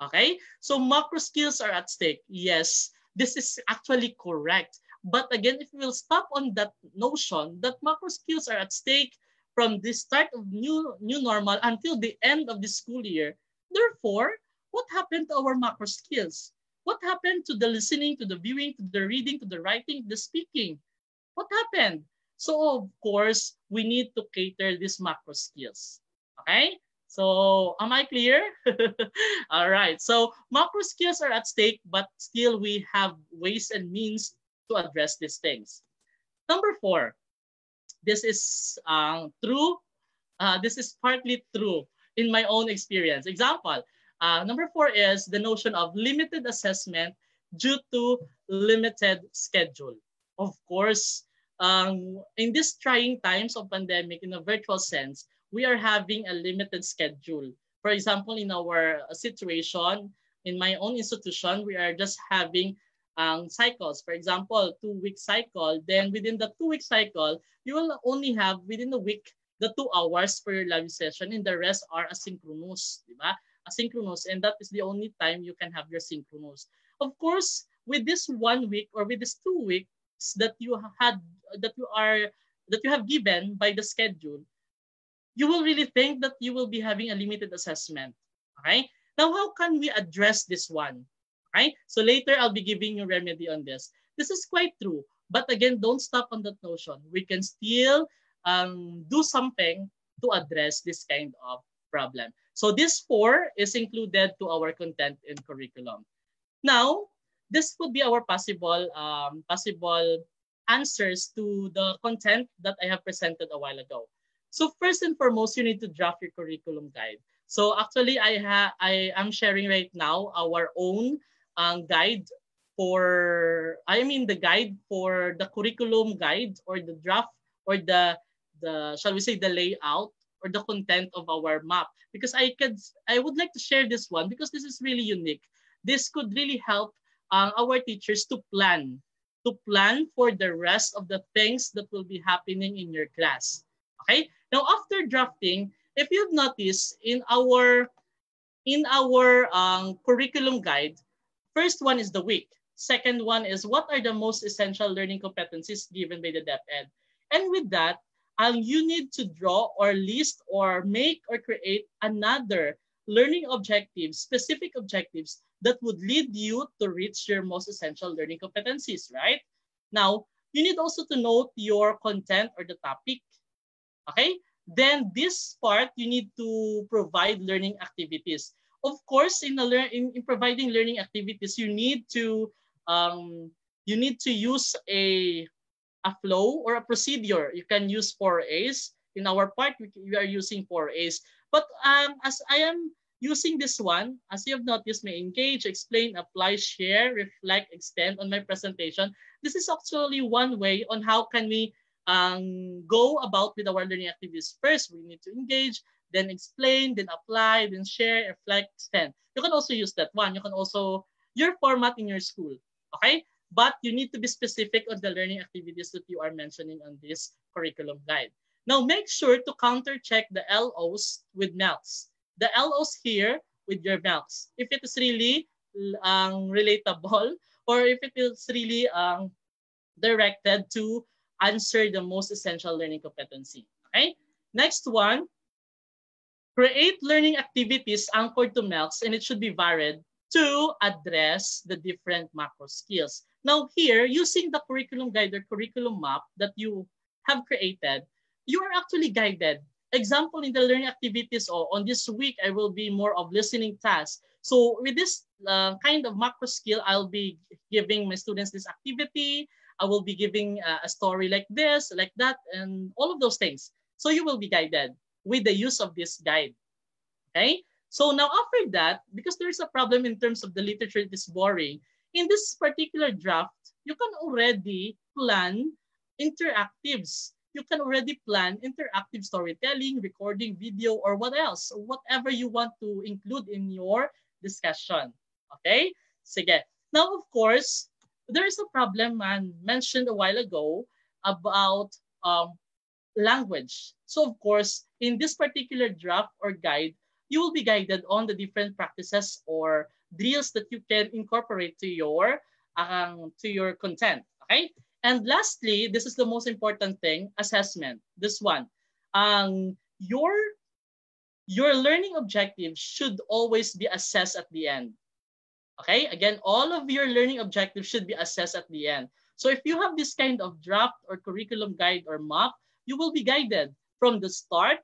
Okay? So macro skills are at stake. Yes, this is actually correct. But again, if we'll stop on that notion that macro skills are at stake from the start of new normal until the end of the school year, therefore, what happened to our macro skills? What happened to the listening, to the viewing, to the reading, to the writing, the speaking? What happened? So of course, we need to cater these macro skills. Okay? So am I clear? All right. So macro skills are at stake, but still we have ways and means to address these things. Number 4, this is true. This is partly true in my own experience. Example, number 4 is the notion of limited assessment due to limited schedule. Of course, in these trying times of pandemic, in a virtual sense, we are having a limited schedule. For example, in our situation, in my own institution, we are just having cycles. For example, 2-week cycle. Then within the 2-week cycle, you will only have within a week the 2 hours for your live session, and the rest are asynchronous, di ba? Asynchronous, and that is the only time you can have your synchronous. Of course, with this 1 week or with this 2 weeks that you had that you have given by the schedule, you will really think that you will be having a limited assessment. Okay? Now, how can we address this one? Okay? So later, I'll be giving you remedy on this. This is quite true. But again, don't stop on that notion. We can still do something to address this kind of problem. So this 4 is included to our content and curriculum. Now, this would be our possible answers to the content that I have presented a while ago. So first and foremost, you need to draft your curriculum guide. So actually, I am sharing right now our own guide the guide for the curriculum guide, or the draft, or the shall we say the layout or the content of our map, because I would like to share this one because this is really unique. This could really help our teachers to plan for the rest of the things that will be happening in your class. Okay? Now after drafting, if you've noticed in our curriculum guide, first one is the week. Second one is what are the most essential learning competencies given by the DepEd. And with that, you need to draw or list or make or create another learning objectives, specific objectives that would lead you to reach your most essential learning competencies, right? Now, you need also to note your content or the topic. Okay? Then this part, you need to provide learning activities. Of course, in providing learning activities, you need to use a flow or a procedure. You can use 4A's. In our part, we are using 4A's. But as I am using this one, as you have noticed, may engage, explain, apply, share, reflect, extend on my presentation. This is actually one way on how can we go about with our learning activities. First, we need to engage, then explain, then apply, then share, reflect, extend. You can also use that one. You can also, your format in your school. Okay? But you need to be specific on the learning activities that you are mentioning on this curriculum guide. Now, make sure to counter-check the LOs with MELCs. The LOs here with your MELCs. If it is really relatable, or if it is really directed to answer the most essential learning competency. Okay? Next one, create learning activities anchored to MELCs, and it should be varied to address the different macro skills. Now here, using the curriculum guide or curriculum map that you have created, you are actually guided. Example, in the learning activities, on this week, I will be more of listening tasks. So with this kind of macro skill, I'll be giving my students this activity. I will be giving a story like this, like that, and all of those things. So you will be guided with the use of this guide. Okay? So now after that, because there is a problem in terms of the literature, it is boring. In this particular draft, you can already plan interactives. You can already plan interactive storytelling, recording video, or what else, whatever you want to include in your discussion. Okay? Sige. Now, of course, there is a problem man mentioned a while ago about language. So of course, in this particular draft or guide, you will be guided on the different practices or drills that you can incorporate to your content. Okay. And lastly, this is the most important thing: assessment. This one, your learning objectives should always be assessed at the end. Okay, again, all of your learning objectives should be assessed at the end. So if you have this kind of draft or curriculum guide or map, you will be guided from the start,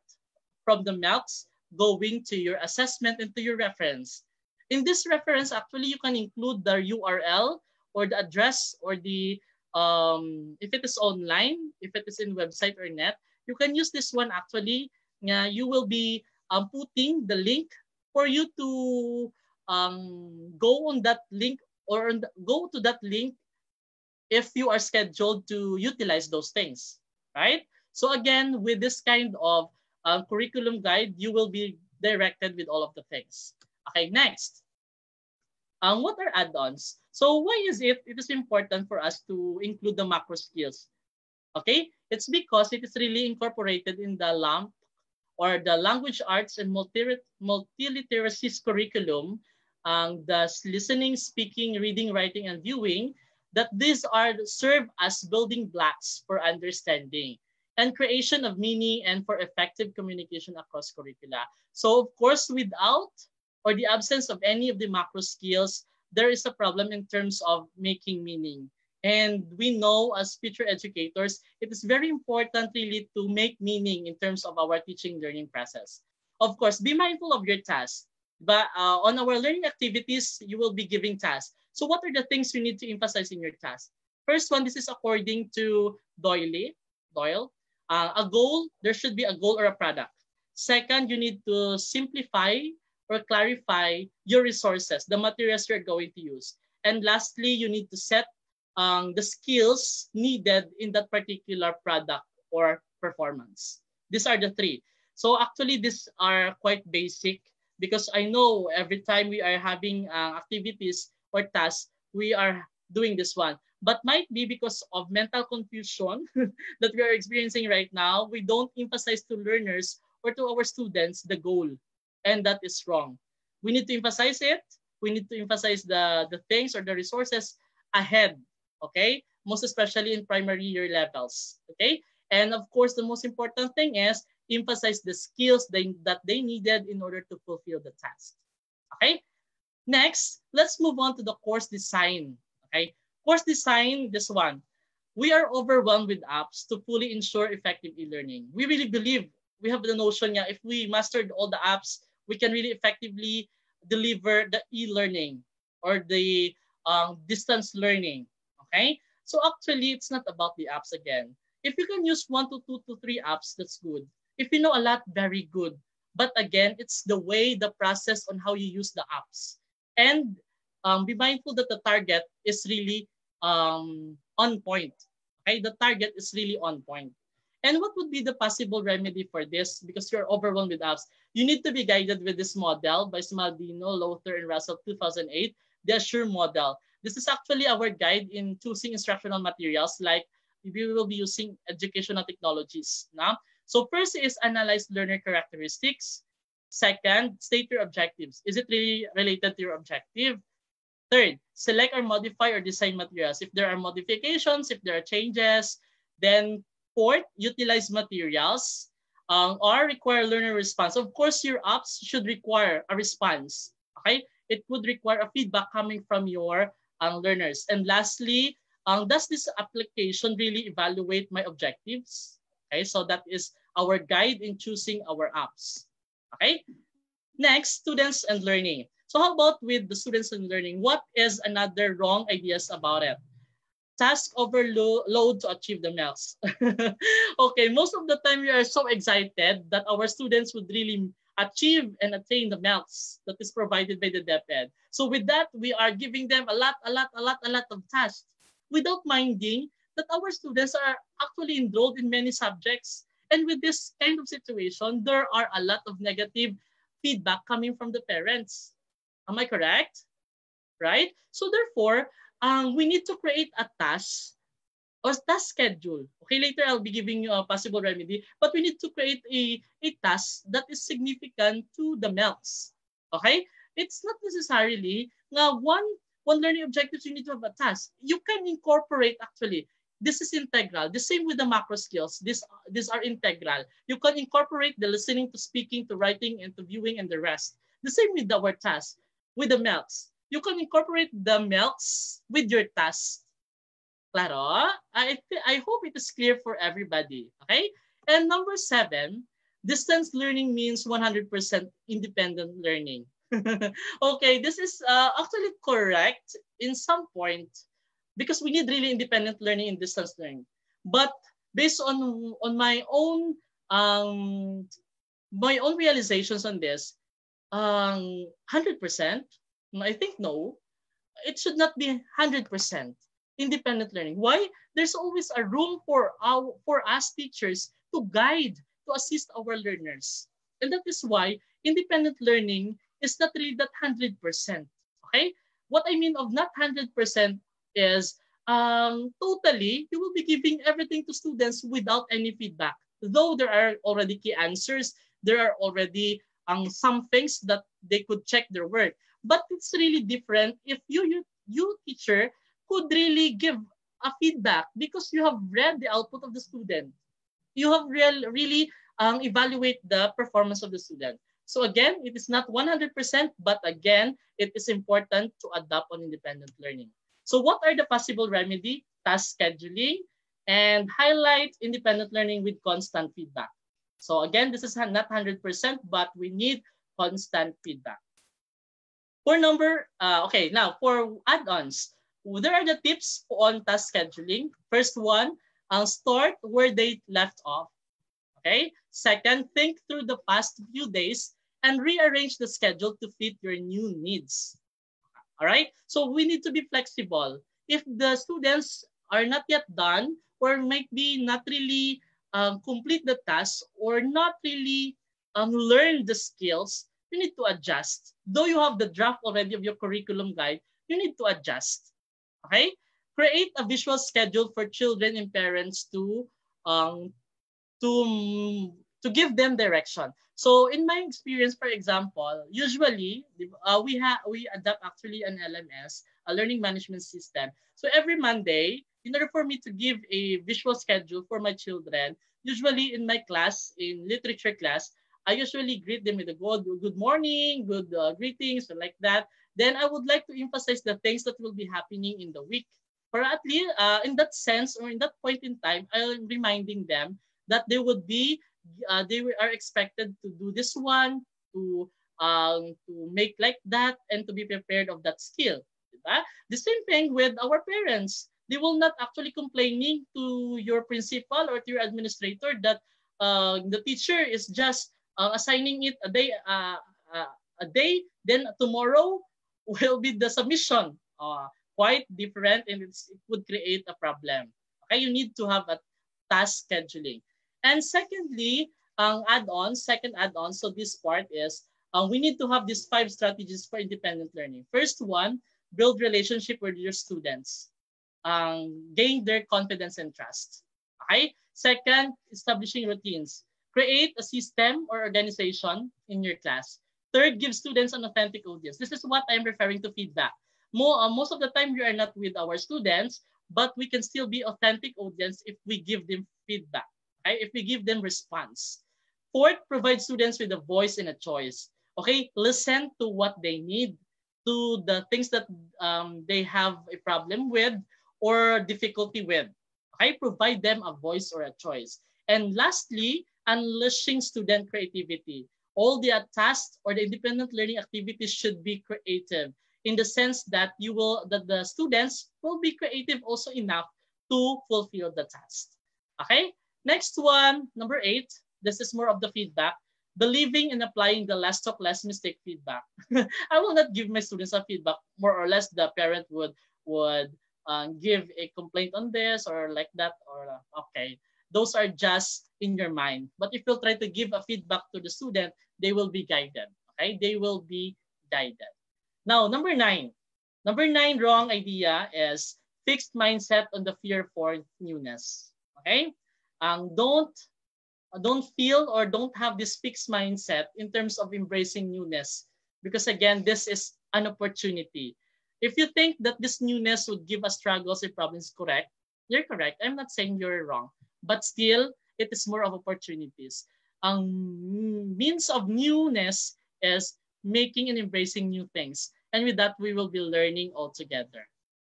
from the maps, going to your assessment and to your reference. In this reference, actually, you can include the URL or the address or the, if it is online, if it is in website or net, you can use this one actually. You will be putting the link for you to go on that link or go to that link if you are scheduled to utilize those things, right? So again, with this kind of curriculum guide, you will be directed with all of the things. Okay, next. What are add-ons? So why is it is important for us to include the macro skills? Okay, it's because it is really incorporated in the LAMP or the Language Arts and Multiliteracies curriculum, the listening, speaking, reading, writing, and viewing, that these are serve as building blocks for understanding and creation of meaning and for effective communication across curricula. So of course, without or the absence of any of the macro skills, there is a problem in terms of making meaning. And we know as future educators, it is very important really to make meaning in terms of our teaching learning process. Of course, be mindful of your tasks. But on our learning activities, you will be giving tasks. So what are the things you need to emphasize in your task? First one, this is according to Doyle. A goal, there should be a goal or a product. Second, you need to simplify or clarify your resources, the materials you're going to use. And lastly, you need to set the skills needed in that particular product or performance. These are the three. So actually, these are quite basic because I know every time we are having activities or tasks, we are doing this one. But might be because of mental confusion that we are experiencing right now, we don't emphasize to learners or to our students the goal. And that is wrong. We need to emphasize it. We need to emphasize the things or the resources ahead. Okay? Most especially in primary year levels. Okay? And of course, the most important thing is emphasize the skills that they needed in order to fulfill the task. Okay? Next, let's move on to the course design. Okay? Course design, this one. We are overwhelmed with apps to fully ensure effective e-learning. We really believe, we have the notion, if we mastered all the apps, we can really effectively deliver the e-learning or the distance learning. Okay? So actually, it's not about the apps again. If you can use 1 to 2 to 3 apps, that's good. If you know a lot, very good. But again, it's the way, the process on how you use the apps. And be mindful that the target is really on point. Okay, the target is really on point. And what would be the possible remedy for this? Because you're overwhelmed with apps, you need to be guided with this model by Smaldino, Lothar, and Russell 2008, the Assure model. This is actually our guide in choosing instructional materials, like we will be using educational technologies. Now, so first is analyze learner characteristics. Second, state your objectives. Is it really related to your objective? Third, select or modify or design materials. If there are modifications, if there are changes, then fourth, utilize materials or require learner response. Of course, your apps should require a response. Okay, it would require a feedback coming from your learners. And lastly, does this application really evaluate my objectives? Okay, so that is our guide in choosing our apps. Okay, next, students and learning. So how about with the students and learning? What is another wrong ideas about it? Task overload to achieve the MELS. Okay, most of the time we are so excited that our students would really achieve and attain the MELS that is provided by the DepEd. So with that, we are giving them a lot of tasks without minding that our students are actually enrolled in many subjects. And with this kind of situation, there are a lot of negative feedback coming from the parents. Am I correct? Right? So therefore, we need to create a task or task schedule. Okay, later I'll be giving you a possible remedy, but we need to create a task that is significant to the MELCs. Okay, it's not necessarily na one learning objectives you need to have a task. You can incorporate actually. This is integral. The same with the macro skills. These are integral. You can incorporate the listening to speaking to writing and to viewing and the rest. The same with our task with the MELCs. You can incorporate the MELCs with your task. Claro? I hope it is clear for everybody. Okay? And number 7, distance learning means 100% independent learning. Okay, this is actually correct in some point because we need really independent learning in distance learning. But based on my own realizations on this, 100%, I think no, it should not be 100% independent learning. Why? There's always a room for us teachers to guide, to assist our learners. And that is why independent learning is not really that 100%. Okay? What I mean of not 100% is totally you will be giving everything to students without any feedback. Though there are already key answers, there are already some things that they could check their work. But it's really different if you teacher could really give a feedback because you have read the output of the student. You have really evaluate the performance of the student. So again, it is not 100%, but again, it is important to adapt on independent learning. So what are the possible remedy? Task scheduling and highlight independent learning with constant feedback. So again, this is not 100%, but we need constant feedback. For okay, now for add-ons, there are the tips on task scheduling. First one, start where they left off. Okay. Second, think through the past few days and rearrange the schedule to fit your new needs. All right. So we need to be flexible. If the students are not yet done or might be not really complete the task or not really learn the skills, you need to adjust. Though you have the draft already of your curriculum guide, you need to adjust. Okay? Create a visual schedule for children and parents um, to give them direction. So in my experience, for example, usually we adapt actually an LMS, a learning management system. So every Monday, in order for me to give a visual schedule for my children, usually in my class, in literature class, I usually greet them with a good morning, good greetings, or like that. Then I would like to emphasize the things that will be happening in the week. For at least in that sense or in that point in time, I'm reminding them that they are expected to do this one, to make like that, and to be prepared of that skill. Diba? The same thing with our parents. They will not actually complaining to your principal or to your administrator that the teacher is just assigning it a day, then tomorrow will be the submission. Quite different, and it would create a problem. Okay, you need to have a task scheduling. And secondly, second add-on, so this part is we need to have these 5 strategies for independent learning. First one, build relationship with your students. Gain their confidence and trust. Okay? Second, establishing routines. Create a system or organization in your class. Third, give students an authentic audience. This is what I'm referring to feedback. Most of the time, we are not with our students, but we can still be authentic audience if we give them feedback. Okay? If we give them response. Fourth, provide students with a voice and a choice. Okay, listen to what they need, to the things that they have a problem with or difficulty with. Okay, provide them a voice or a choice. And lastly, unleashing student creativity. All the tasks or the independent learning activities should be creative in the sense that the students will be creative also enough to fulfill the task. Okay, next one, number 8. This is more of the feedback. Believing and applying the less talk, less mistake feedback. I will not give my students a feedback. More or less, the parent would give a complaint on this or like that, or okay. Those are just in your mind. But if you'll try to give a feedback to the student, they will be guided. Okay, they will be guided. Now, number 9. Number 9 wrong idea is fixed mindset on the fear for newness. Okay? Don't feel or don't have this fixed mindset in terms of embracing newness, because again, this is an opportunity. If you think that this newness would give us struggles or problems, correct, you're correct. I'm not saying you're wrong, but still, it is more of opportunities. Ang means of newness is making and embracing new things, and with that, we will be learning all together.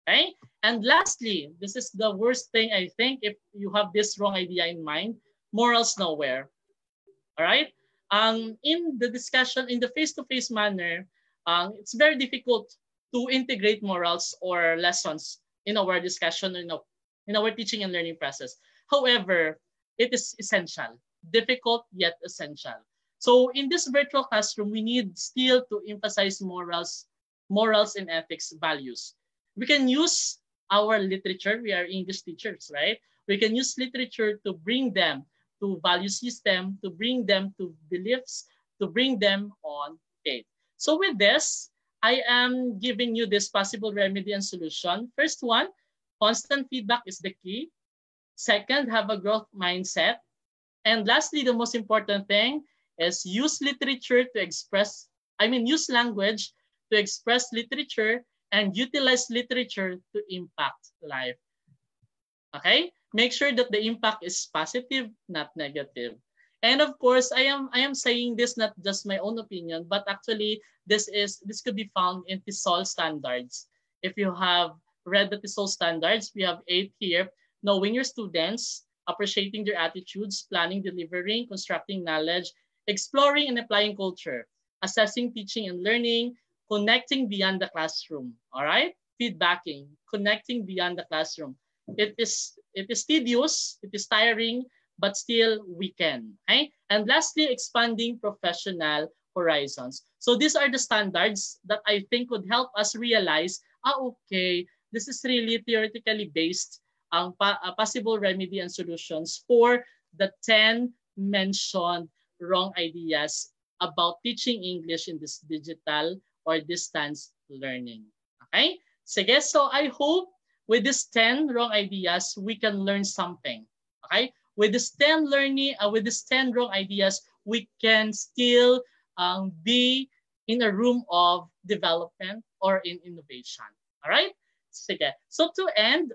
Okay? And lastly, this is the worst thing I think if you have this wrong idea in mind, morals nowhere. All right? In the discussion, in the face-to-face manner, it's very difficult to integrate morals or lessons in our discussion, in our teaching and learning process. However, it is essential, difficult yet essential. So in this virtual classroom, we need still to emphasize morals and ethics values. We can use our literature. We are English teachers, right? We can use literature to bring them to value system, to bring them to beliefs, to bring them on faith. So with this, I am giving you this possible remedy and solution. First one, constant feedback is the key. Second, have a growth mindset. And lastly, the most important thing is use literature to express, use language to express literature and utilize literature to impact life. Okay? Make sure that the impact is positive, not negative. And of course, I am saying this not just my own opinion, but actually this could be found in TESOL standards. If you have read the TESOL standards, we have 8 here: knowing your students, appreciating their attitudes, planning, delivering, constructing knowledge, exploring and applying culture, assessing teaching and learning, connecting beyond the classroom. All right? Feedbacking, connecting beyond the classroom. It is tedious, it is tiring, but still we can. Okay? And lastly, expanding professional horizons. So these are the standards that I think would help us realize, okay, this is really theoretically based on possible remedy and solutions for the 10 mentioned wrong ideas about teaching English in this digital or distance learning. Okay? Sige, so I hope with these 10 wrong ideas, we can learn something. Okay? With these 10 wrong ideas, we can still be in a room of development or in innovation. All right? Sige. So to end,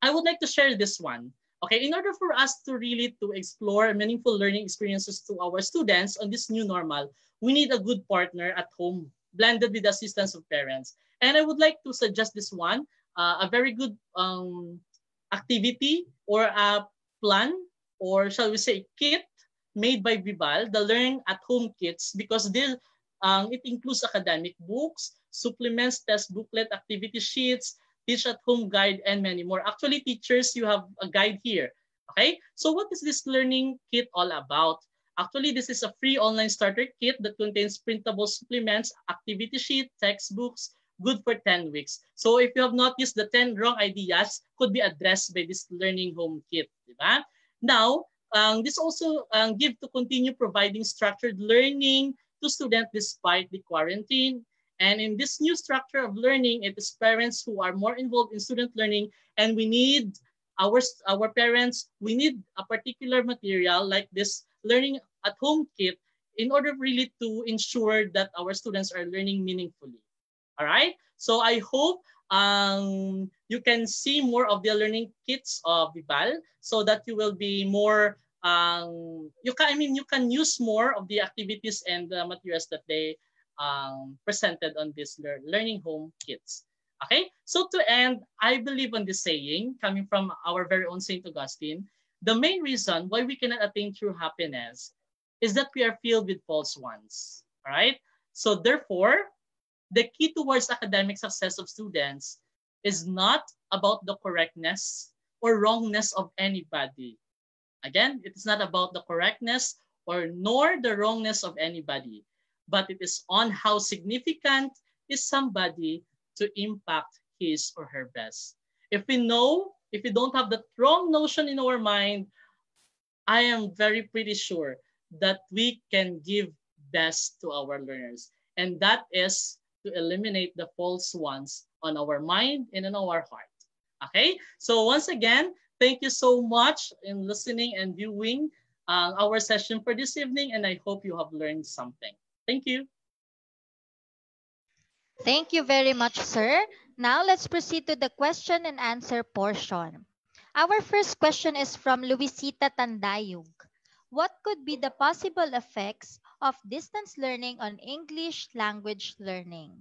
I would like to share this one. Okay, in order for us to really to explore meaningful learning experiences to our students on this new normal, we need a good partner at home, blended with the assistance of parents. And I would like to suggest this one, a very good activity or a plan, or shall we say kit made by Vibal, the Learn at Home kits, because this it includes academic books, supplements, test booklet, activity sheets, teach at home guide, and many more. Actually, teachers, you have a guide here. Okay, so what is this learning kit all about? Actually, this is a free online starter kit that contains printable supplements, activity sheet, textbooks, good for 10 weeks. So if you have noticed, the 10 wrong ideas could be addressed by this learning home kit. Diba? Now, this also give to continue providing structured learning to students despite the quarantine. And in this new structure of learning, it is parents who are more involved in student learning, and we need our parents, we need a particular material like this learning at home kit in order really to ensure that our students are learning meaningfully. All right? So I hope you can see more of the learning kits of Vibal so that you will be more you can use more of the activities and the materials that they presented on this learning home kits. Okay, so to end, I believe on this saying coming from our very own Saint Augustine: the main reason why we cannot attain true happiness is that we are filled with false ones. All right, so therefore, the key towards academic success of students is not about the correctness or wrongness of anybody. Again, it is not about the correctness or nor the wrongness of anybody, but it is on how significant is somebody to impact his or her best. If we don't have that wrong notion in our mind, I am very pretty sure that we can give best to our learners. And that is to eliminate the false ones on our mind and in our heart. Okay, so once again, thank you so much in listening and viewing our session for this evening, and I hope you have learned something. Thank you. Thank you very much, sir. Now let's proceed to the question and answer portion. Our first question is from Luisita Tandayug. What could be the possible effects of distance learning on English language learning?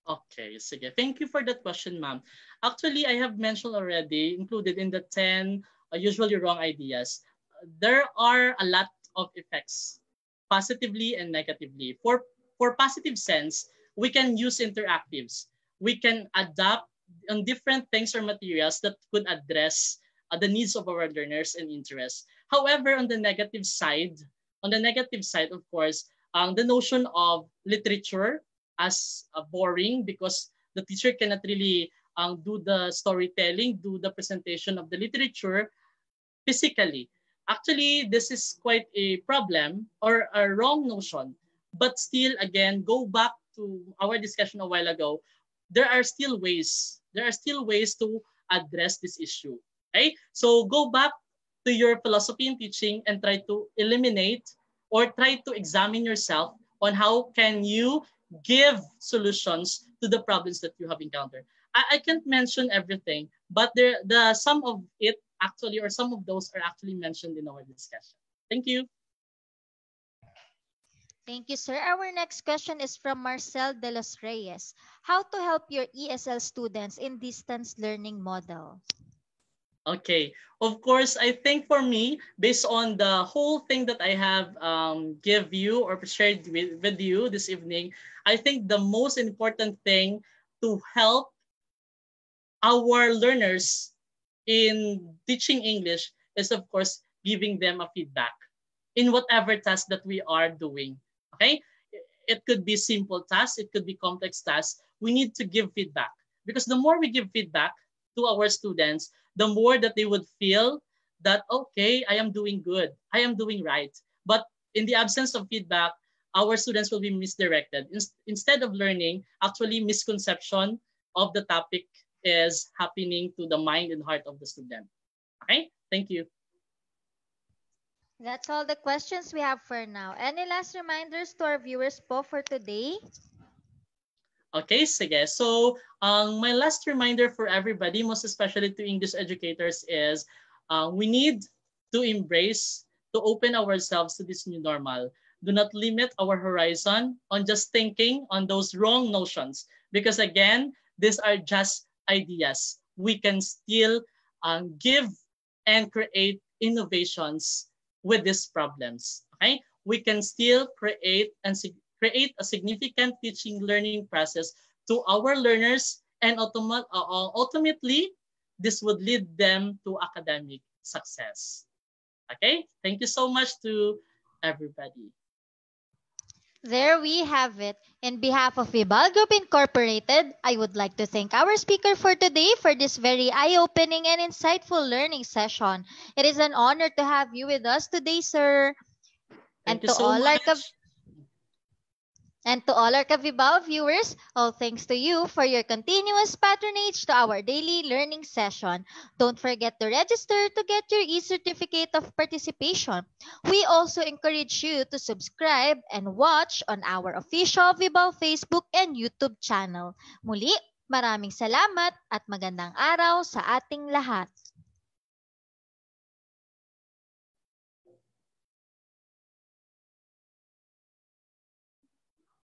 Okay, sige. Thank you for that question, ma'am. Actually, I have mentioned already, included in the 10 usually wrong ideas, there are a lot of effects, positively and negatively. For positive sense, we can use interactives. We can adapt on different things or materials that could address the needs of our learners and interests. However, on the negative side, of course, the notion of literature as boring because the teacher cannot really do the storytelling, do the presentation of the literature physically. Actually, this is quite a problem or a wrong notion. But still, again, go back to our discussion a while ago. There are still ways. There are still ways to address this issue. Okay? So go back to your philosophy in teaching and try to eliminate or try to examine yourself on how can you give solutions to the problems that you have encountered. I can't mention everything, but the some of it actually or some of those are actually mentioned in our discussion. Thank you. Thank you, sir. Our next question is from Marcel de los Reyes. How to help your ESL students in distance learning model? Okay. Of course, I think for me, based on the whole thing that I have give you or shared with you this evening, I think the most important thing to help our learners in teaching English is, of course, giving them a feedback in whatever task that we are doing. Okay? It could be simple tasks, it could be complex tasks. We need to give feedback because the more we give feedback to our students, the more that they would feel that, okay, I am doing good, I am doing right. But in the absence of feedback, our students will be misdirected. Instead of learning, actually misconception of the topic is happening to the mind and heart of the student. Okay, thank you. That's all the questions we have for now. Any last reminders to our viewers po for today? Okay, sige. So, my last reminder for everybody, most especially to English educators, is we need to embrace, to open ourselves to this new normal. Do not limit our horizon on just thinking on those wrong notions. Because again, these are just ideas. We can still give and create innovations with these problems. Okay? We can still create a significant teaching learning process to our learners and ultimately this would lead them to academic success. Okay? Thank you so much to everybody. There we have it. In behalf of Vibal Group Incorporated, I would like to thank our speaker for today for this very eye-opening and insightful learning session. It is an honor to have you with us today, sir. And Thank you to so all our much. And to all our Kavibao viewers, all thanks to you for your continuous patronage to our daily learning session. Don't forget to register to get your e-certificate of participation. We also encourage you to subscribe and watch on our official Vibao Facebook and YouTube channel. Muli, maraming salamat at magandang araw sa ating lahat.